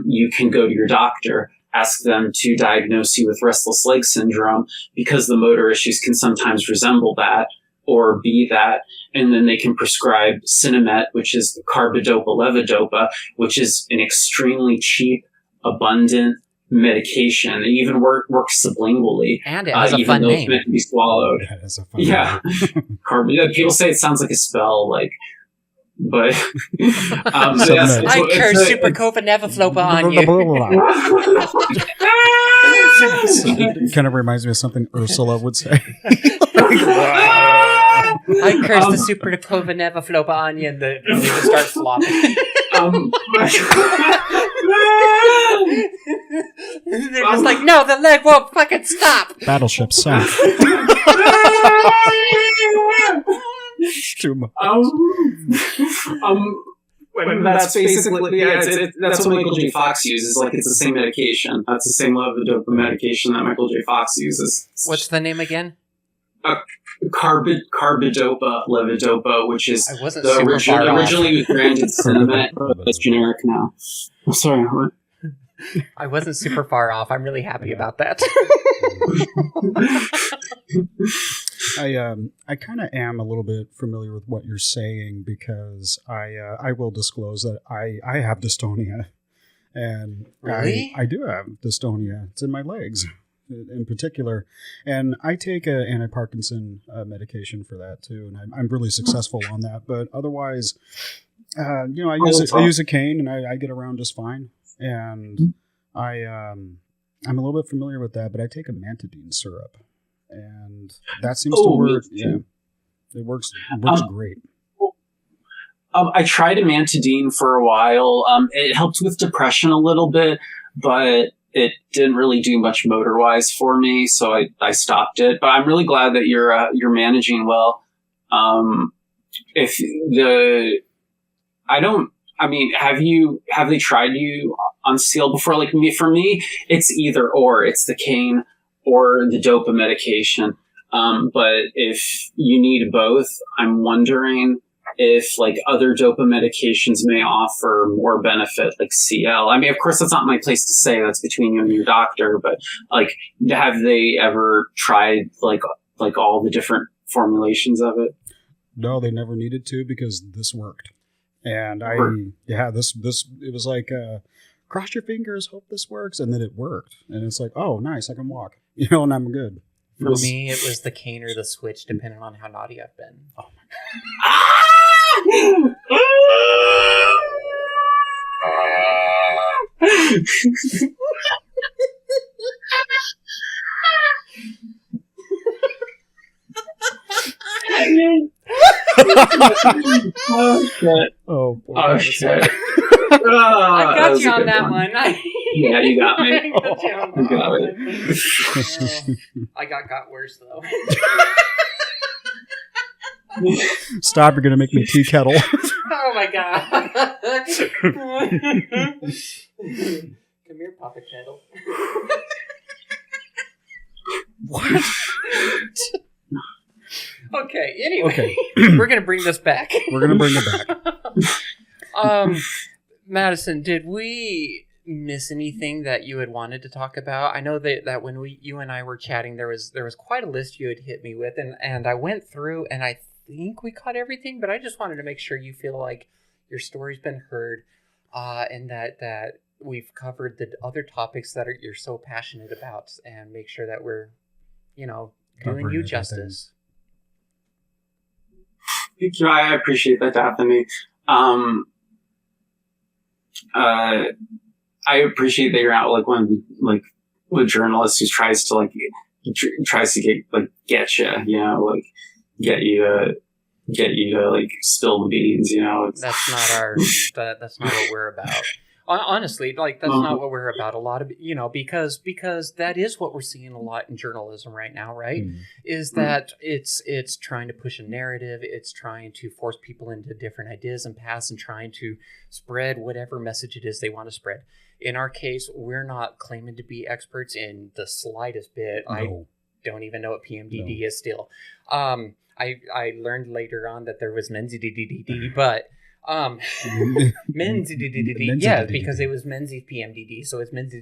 you can go to your doctor, ask them to diagnose you with restless leg syndrome because the motor issues can sometimes resemble that or be that. And then they can prescribe Sinemet, which is carbidopa levodopa, which is an extremely cheap, abundant medication. It even works sublingually. And it has a even fun though name. it's meant to be swallowed. That is a fun Yeah. People say it sounds like a spell, like, but I curse Super Cova Nevaflopa on you. Kind of reminds me of something Ursula would say. I curse the Super Cova Nevaflopa on you, and they just start flopping. They're just like, no, the leg won't fucking stop. Battleship south. Too much. That's basically that's what Michael J. Fox uses. Like, it's the same medication. That's the same levodopa medication that Michael J. Fox uses. What's the name again? Carbidopa levodopa, which is I wasn't the super far off. originally was branded Cinemet, but it's generic now. I'm sorry, what? I wasn't super far off. I'm really happy about that. I kind of am a little bit familiar with what you're saying because I will disclose that I have dystonia, and Really? I do have dystonia. It's in my legs, in particular, and I take an anti-Parkinson medication for that too, and I'm really successful on that. But otherwise, I use a cane and I get around just fine, and I'm a little bit familiar with that. But I take a mantidine syrup. And that seems to work. Yeah, it works. It works great. I tried amantadine for a while. It helped with depression a little bit, but it didn't really do much motor-wise for me, so I stopped it. But I'm really glad that you're managing well. Have they tried you on Seal before? Like for me, it's either or. It's the cane or the dopa medication. But if you need both, I'm wondering if like other dopa medications may offer more benefit, like CL. I mean, of course, that's not my place to say. That's between you and your doctor. But like, have they ever tried like all the different formulations of it? No, they never needed to because this worked. And this it was like cross your fingers, hope this works, and then it worked. And it's like, oh, nice, I can walk. And I'm good. For me, it was the cane or the switch, depending on how naughty I've been. Oh my Oh shit! Oh, boy. Oh shit! I got you on that one. Yeah, you got me. I got you on You that got one. me. I got worse, though. Stop, you're going to make me tea kettle. Oh, my God. Come here, Papa Kettle. What? Okay, anyway. Okay. We're going to bring this back. We're going to bring it back. Madison, did we miss anything that you had wanted to talk about? I know that when you and I were chatting, there was quite a list you had hit me with, and I went through, and I think we caught everything, but I just wanted to make sure you feel like your story's been heard, and that we've covered the other topics that you're so passionate about, and make sure that we're, doing Covering you everything. justice. Thank you. I appreciate that, Daphne. I appreciate that you're not like one of the, like a journalist who tries to get you to like spill the beans. That's not that's not what we're about. Honestly, like that's not what we're about. A lot of because that is what we're seeing a lot in journalism right now, right? Is that it's trying to push a narrative, it's trying to force people into different ideas and paths, and trying to spread whatever message it is they want to spread. In our case, we're not claiming to be experts in the slightest bit. No. I don't even know what PMDD is still. I learned later on that there was men's-DDD, but men's yeah, because it was men's PMDD, so it's men's.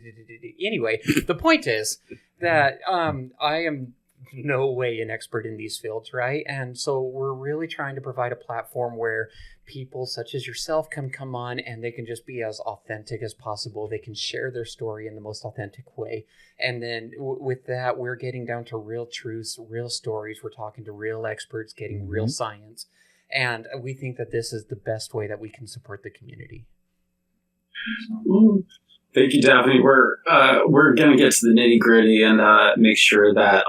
Anyway, the point is that I am no way an expert in these fields, right? And so we're really trying to provide a platform where people such as yourself can come on and they can just be as authentic as possible. They can share their story in the most authentic way. And then with that, we're getting down to real truths, real stories. We're talking to real experts, getting real science. And we think that this is the best way that we can support the community. Thank you, Daphne. We're gonna get to the nitty gritty and make sure that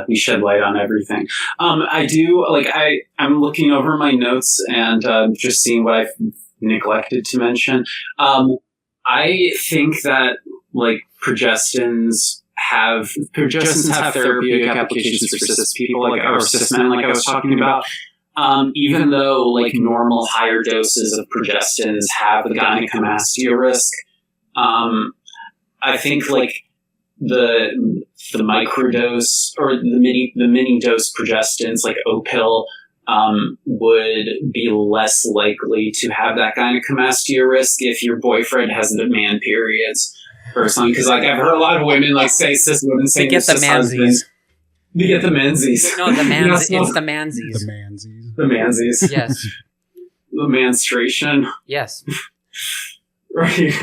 we shed light on everything. I'm looking over my notes and just seeing what I've neglected to mention. I think that like progestins have therapeutic applications for cis people, or cis men, like I was talking about. Even though like normal higher doses of progestins have the gynecomastia risk. I think like the microdose or the mini dose progestins like O-pill would be less likely to have that gynecomastia risk if your boyfriend has the man periods or something. Because like I've heard a lot of women like cis women saying get the mansies. They get the mensies. No, the mansies. It's the mansies. The mansies. Yes. The menstruation. Yes. Right.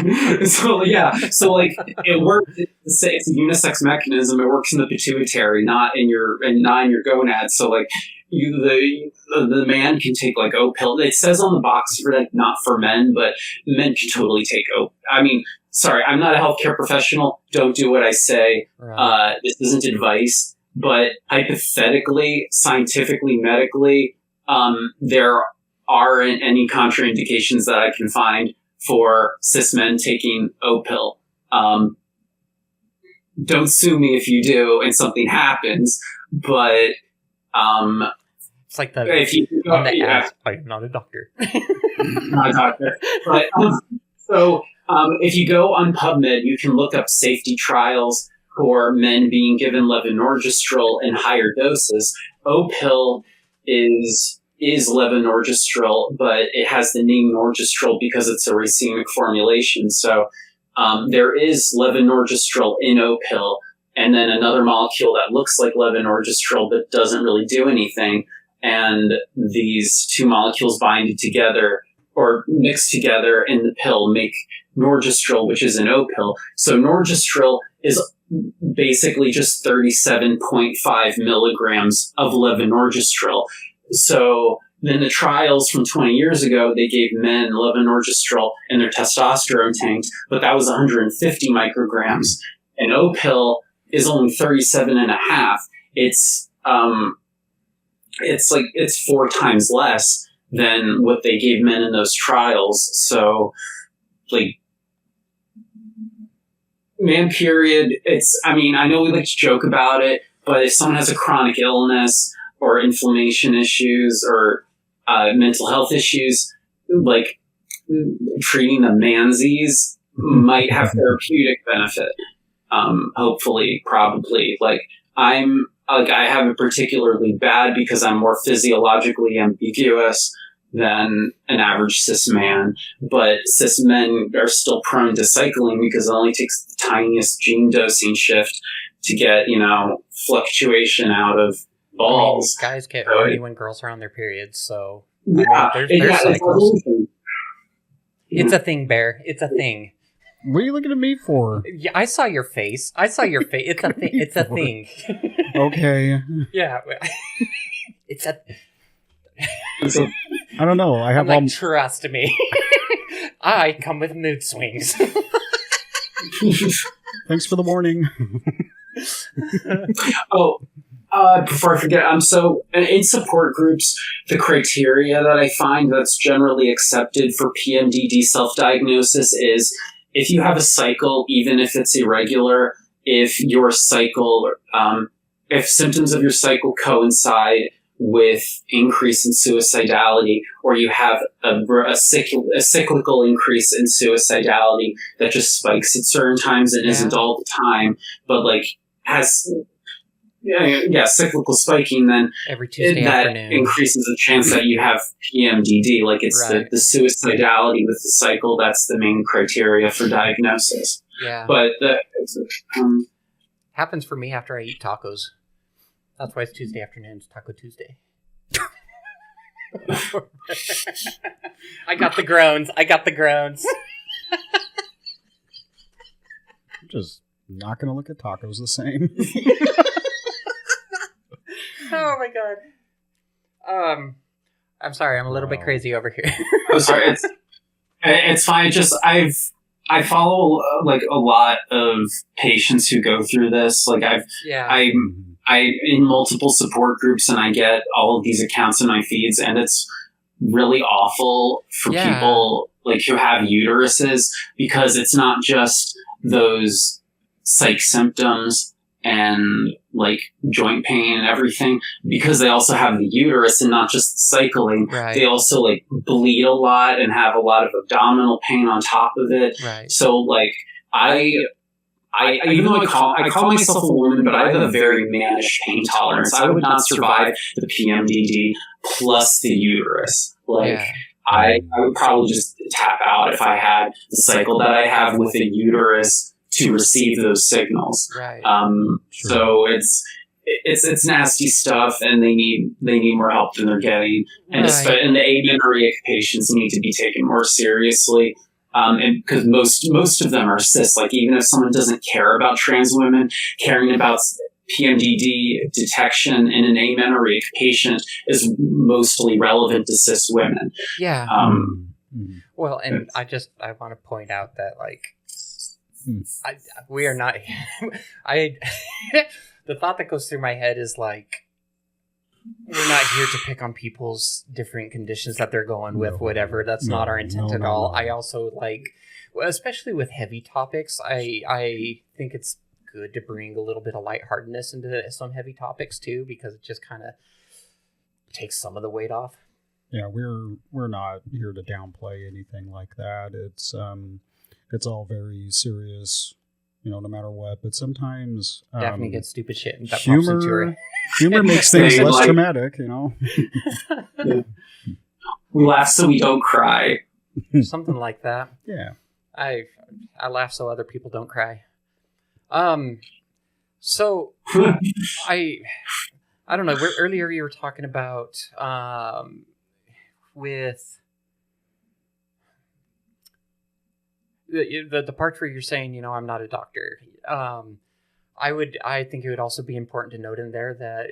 So like it works. It's a unisex mechanism. It works in the pituitary, not in your gonads. So like the man can take like O-pill. It says on the box for like not for men, but men can totally take I mean, sorry, I'm not a healthcare professional. Don't do what I say. Right. This isn't advice. But hypothetically, scientifically, medically, there aren't any contraindications that I can find for cis men taking O-pill. Don't sue me if you do and something happens, but it's like if you go, on the app, I'm not a doctor. Not a doctor. But if you go on PubMed, you can look up safety trials for men being given levonorgestrel in higher doses. O-pill is levonorgestrel, but it has the name norgestrel because it's a racemic formulation. So there is levonorgestrel in O-pill, and then another molecule that looks like levonorgestrel but doesn't really do anything. And these two molecules bind together or mix together in the pill make norgestrel, which is an O-pill. So norgestrel is basically just 37.5 milligrams of levonorgestrel. So then the trials from 20 years ago, they gave men levonorgestrel and their testosterone tanked, but that was 150 micrograms. And O-pill is only 37 and a half. It's 4 times less than what they gave men in those trials. So like, man period, I know we like to joke about it, but if someone has a chronic illness or inflammation issues or mental health issues, like treating the mansies might have therapeutic benefit. Hopefully, probably. I have it particularly bad because I'm more physiologically ambiguous than an average cis man, but cis men are still prone to cycling because it only takes the tiniest gene dosing shift to get, fluctuation out of balls. Guys get horny when girls are on their periods, so there's cycles. It's a thing, Bear. It's a thing. What are you looking at me for? Yeah, I saw your face. It's a thing. It's a thing. Okay. Yeah. It's a... I don't know. Trust me. I come with mood swings. Thanks for the warning. Before I forget, in support groups, the criteria that I find that's generally accepted for PMDD self-diagnosis is if you have a cycle, even if it's irregular, if your cycle, if symptoms of your cycle coincide with increase in suicidality, or you have a cyclical increase in suicidality that just spikes at certain times and isn't all the time, but has cyclical spiking, then every Tuesday that afternoon increases the chance that you have PMDD. It's the suicidality with the cycle that's the main criteria for diagnosis. Yeah, but happens for me after I eat tacos. That's why it's Tuesday afternoons, Taco Tuesday. I got the groans. I'm just not going to look at tacos the same. Oh my god. I'm sorry. I'm a little bit crazy over here. I'm sorry. It's fine. Just I follow like a lot of patients who go through this. Like I'm in multiple support groups, and I get all of these accounts in my feeds, and it's really awful for people like who have uteruses, because it's not just those psych symptoms and like joint pain and everything, because they also have the uterus and not just cycling. Right. They also like bleed a lot and have a lot of abdominal pain on top of it. Right. So like I even though I call myself a woman, but I have a very mannish pain tolerance. I would not survive the PMDD plus the uterus. Like I would probably just tap out if I had the cycle that I have with a uterus to receive those signals. Right. So it's nasty stuff, and they need more help than they're getting. And and the amenorrheic patients need to be taken more seriously. And because most of them are cis. Like even if someone doesn't care about trans women, caring about PMDD detection in an amenorrheic patient is mostly relevant to cis women. Yeah. Well, and I want to point out that like we are not. The thought that goes through my head is like, we're not here to pick on people's different conditions that they're going with, whatever. That's not our intent at all. I also like, especially with heavy topics, I think it's good to bring a little bit of lightheartedness into some heavy topics too, because it just kind of takes some of the weight off. Yeah, we're not here to downplay anything like that. It's all very serious, no matter what. But sometimes Daphne gets stupid shit and that pops into her. Humor makes things less traumatic, We laugh so we don't cry. Something like that. Yeah. I laugh so other people don't cry. So I don't know. Earlier you were talking about with the part where you're saying, I'm not a doctor. I think it would also be important to note in there that,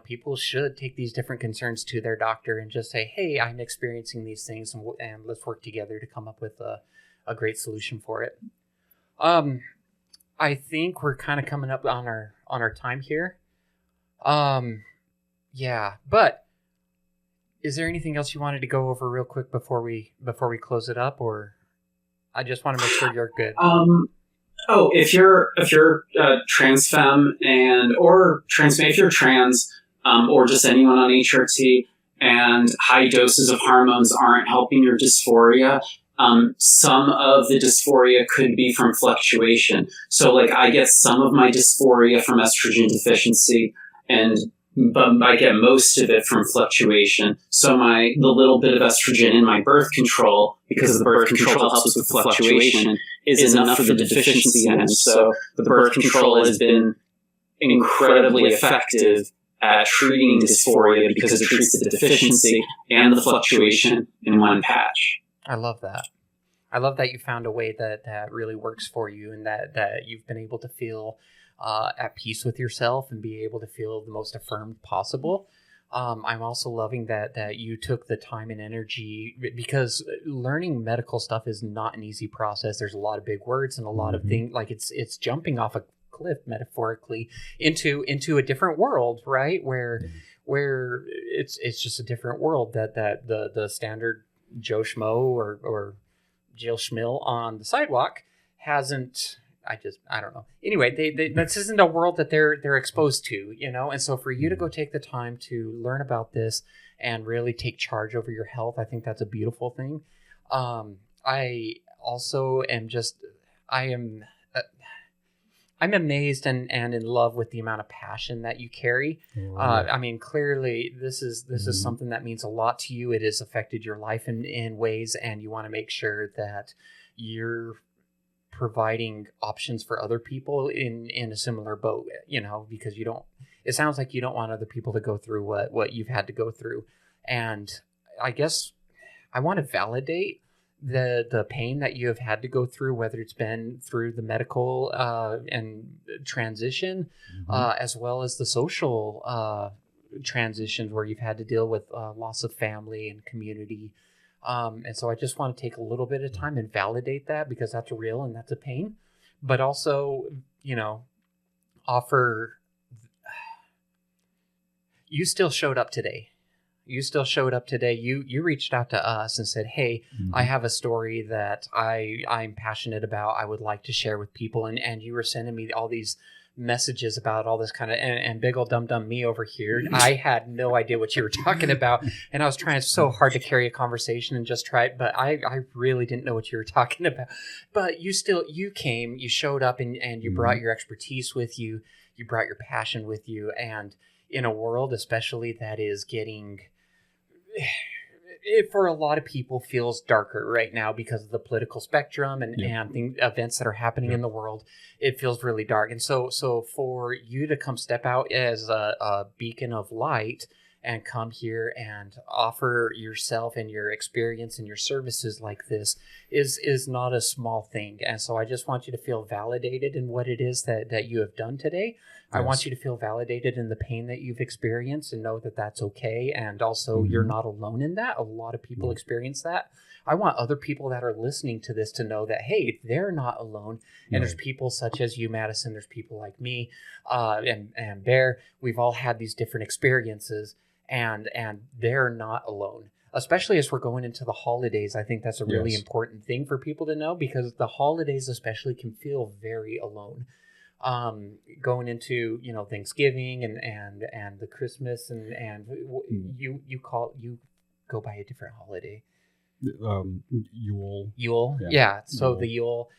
people should take these different concerns to their doctor and just say, hey, I'm experiencing these things, and let's work together to come up with a great solution for it. I think we're kind of coming up on our time here. Yeah, but is there anything else you wanted to go over real quick before we close it up, or I just want to make sure you're good? If you're transfemme if you're trans, or just anyone on HRT, and high doses of hormones aren't helping your dysphoria, some of the dysphoria could be from fluctuation. So like I get some of my dysphoria from estrogen deficiency, but I get most of it from fluctuation. So the little bit of estrogen in my birth control, because the birth control helps with fluctuation, is enough for the deficiency. And so the birth control has been incredibly effective at treating dysphoria because it treats the deficiency and the fluctuation in one patch. I love that. I love that you found a way that really works for you, and that you've been able to feel at peace with yourself and be able to feel the most affirmed possible. I'm also loving that you took the time and energy, because learning medical stuff is not an easy process. There's a lot of big words and a lot of things, like it's jumping off a cliff metaphorically into a different world, right? Where it's just a different world that the standard Joe Schmo or Jill Schmill on the sidewalk hasn't. I don't know. Anyway, this isn't a world that they're exposed to, and so for you to go take the time to learn about this and really take charge over your health, I think that's a beautiful thing. I also am I'm amazed and in love with the amount of passion that you carry. I mean, clearly this is something that means a lot to you. It has affected your life in ways, and you want to make sure that you're providing options for other people in a similar boat, because it sounds like you don't want other people to go through what you've had to go through. And I guess I want to validate the pain that you have had to go through, whether it's been through the medical and transition, as well as the social transitions where you've had to deal with loss of family and community. And so I just want to take a little bit of time and validate that, because that's real and that's a pain, but also, offer. You still showed up today. You reached out to us and said, hey, I have a story that I'm passionate about. I would like to share with people. And you were sending me all these messages about all this kind of, and big old dumb me over here. I had no idea what you were talking about. And I was trying so hard to carry a conversation and just try it. But I really didn't know what you were talking about. But you came, you showed up, and you brought your expertise with you. You brought your passion with you. And in a world, especially that is getting, it for a lot of people feels darker right now because of the political spectrum and events that are happening in the world. It feels really dark. And so for you to come step out as a beacon of light and come here and offer yourself and your experience and your services like this is not a small thing. And so I just want you to feel validated in what it is that you have done today. Yes. I want you to feel validated in the pain that you've experienced and know that that's okay. And also you're not alone in that. A lot of people experience that. I want other people that are listening to this to know that, hey, they're not alone. And there's people such as you, Madison. There's people like me and Bear. We've all had these different experiences. And they're not alone, especially as we're going into the holidays. I think that's a really important thing for people to know, because the holidays especially can feel very alone. Going into, Thanksgiving and the Christmas and you go by a different holiday. Yule. Yeah. So Yule. The Yule.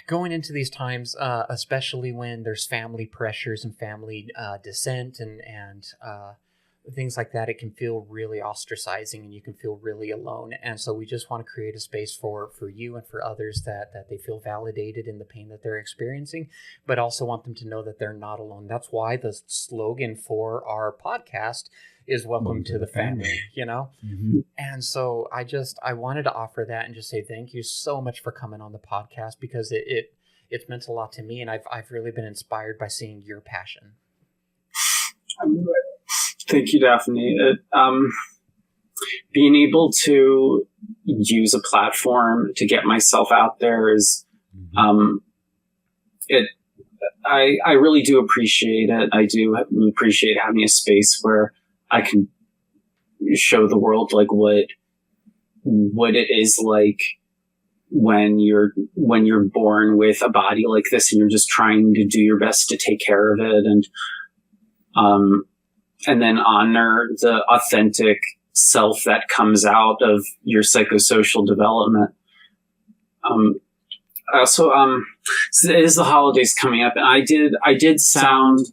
Going into these times, especially when there's family pressures and family dissent and things like that, it can feel really ostracizing and you can feel really alone. And so we just want to create a space for you and for others that they feel validated in the pain that they're experiencing, but also want them to know that they're not alone. That's why the slogan for our podcast is welcome to the family, And so I wanted to offer that and just say thank you so much for coming on the podcast, because it's meant a lot to me, and I've really been inspired by seeing your passion. Thank you, Daphne. Being able to use a platform to get myself out there is, I really do appreciate it. I do appreciate having a space where I can show the world like what it is like when you're born with a body like this and you're just trying to do your best to take care of it, and then honor the authentic self that comes out of your psychosocial development. Also, so it is the holidays coming up, and I did sound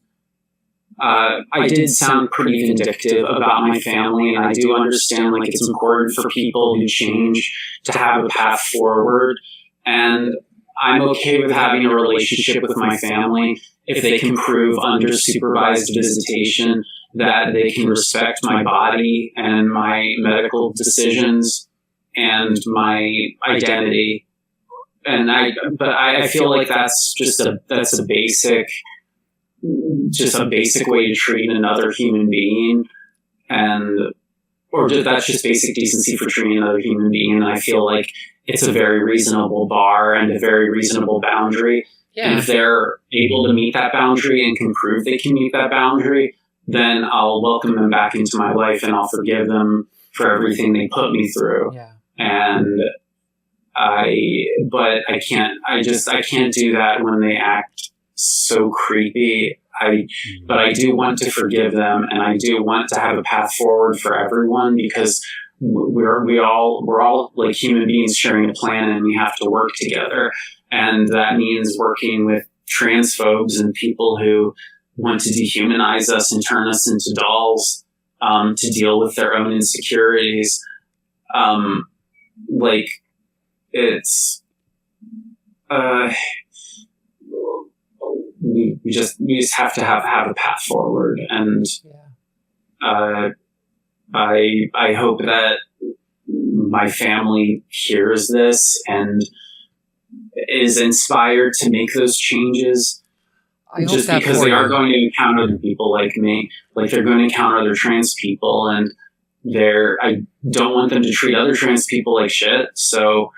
pretty vindictive about my family, and I do understand like it's important for people who change to have a path forward, and I'm okay with having a relationship with my family if they can prove under supervised visitation that they can respect my body and my medical decisions and my identity. And I feel like that's just a basic way to treat another human being, or that's just basic decency for treating another human being. And I feel like it's a very reasonable bar and a very reasonable boundary. Yeah. And if they're able to meet that boundary and can prove they can meet that boundary, then I'll welcome them back into my life and I'll forgive them for everything they put me through. Yeah. And I can't do that when they act so creepy. But I do want to forgive them, and I do want to have a path forward for everyone, because we're all like human beings sharing a planet, and we have to work together. And that means working with transphobes and people who want to dehumanize us and turn us into dolls, to deal with their own insecurities. we just have to have a path forward. And I hope that my family hears this and is inspired to make those changes. Just because they are going to encounter other people like me, like they're going to encounter other trans people, and I don't want them to treat other trans people like shit. So,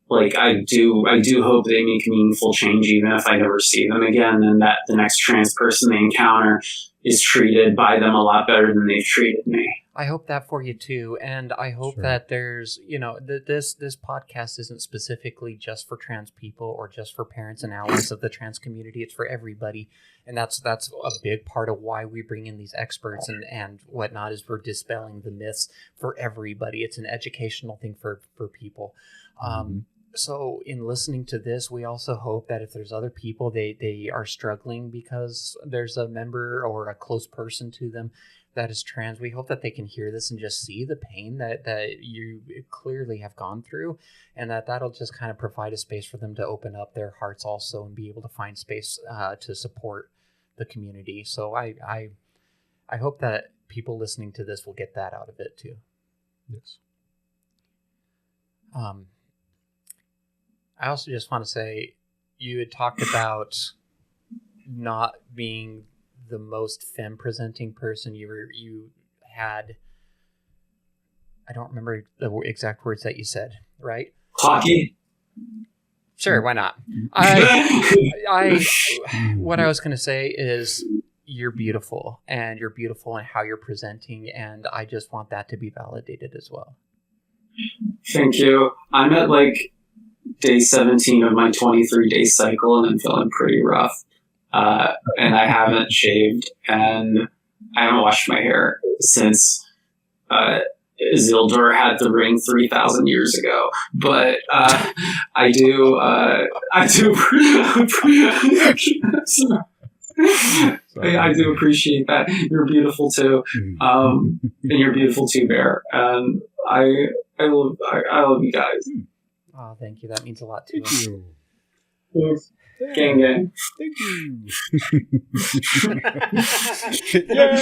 like, I do hope they make meaningful change, even if I never see them again, and that the next trans person they encounter is treated by them a lot better than they've treated me. I hope that for you too, and I hope that there's, this podcast isn't specifically just for trans people or just for parents and allies of the trans community. It's for everybody, and that's a big part of why we bring in these experts and whatnot, is we're dispelling the myths for everybody. It's an educational thing for people. So in listening to this, we also hope that if there's other people, they are struggling because there's a member or a close person to them that is trans, we hope that they can hear this and just see the pain that you clearly have gone through, and that'll just kind of provide a space for them to open up their hearts also and be able to find space to support the community. So I hope that people listening to this will get that out of it too. Yes. I also just want to say, you had talked about not being the most femme presenting person. You had, I don't remember the exact words that you said, right? Hockey. Sure, why not? What I was going to say is, you're beautiful, and you're beautiful in how you're presenting, and I just want that to be validated as well. Thank you. I'm at like day 17 of my 23-day cycle, and I'm feeling pretty rough. And I haven't shaved, and I haven't washed my hair since Isildur had the ring 3,000 years ago. But I do appreciate that. You're beautiful too, and you're beautiful too, Bear. And I love you guys. Oh, thank you. That means a lot to Thank us. you. Yes. Gang, gang. Thank you.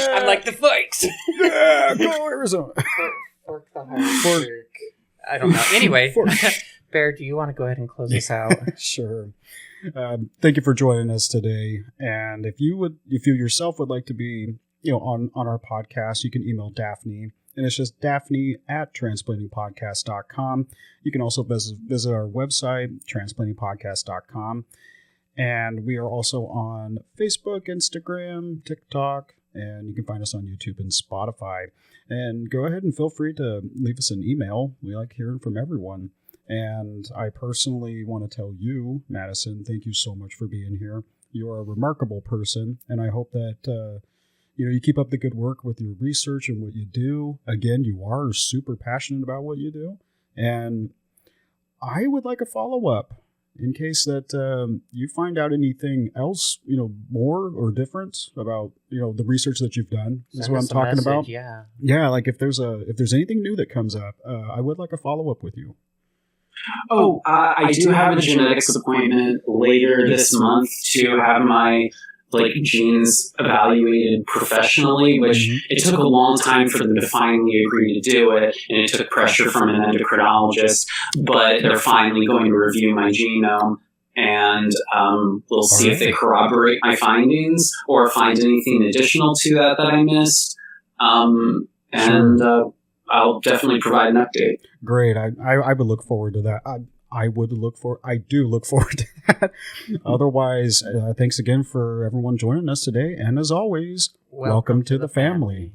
I like the fights. Yeah, go Arizona. Fork the hard work. I don't know. Anyway, Bear, do you want to go ahead and close this out? Sure. Thank you for joining us today. And if you yourself would like to be, on our podcast, you can email Daphne. And it's just Daphne@transplantingpodcast.com. You can also visit our website, transplantingpodcast.com. And we are also on Facebook, Instagram, TikTok, and you can find us on YouTube and Spotify. And go ahead and feel free to leave us an email. We like hearing from everyone. And I personally want to tell you, Madison, thank you so much for being here. You are a remarkable person, and I hope that you keep up the good work with your research and what you do. Again, you are super passionate about what you do. And I would like a follow-up in case that you find out anything else, more or different about, the research that you've done. Is what I'm talking about. Yeah. Yeah, like if there's anything new that comes up, I would like a follow-up with you. Oh, I do have a genetics appointment later this month to have my genes evaluated professionally, which it took a long time for them to finally agree to do it, and it took pressure from an endocrinologist, but they're finally going to review my genome, and we'll see if they corroborate my findings or find anything additional to that I missed. I'll definitely provide an update. Great. I would look forward to that. I do look forward to that. Otherwise, thanks again for everyone joining us today. And as always, welcome to the family.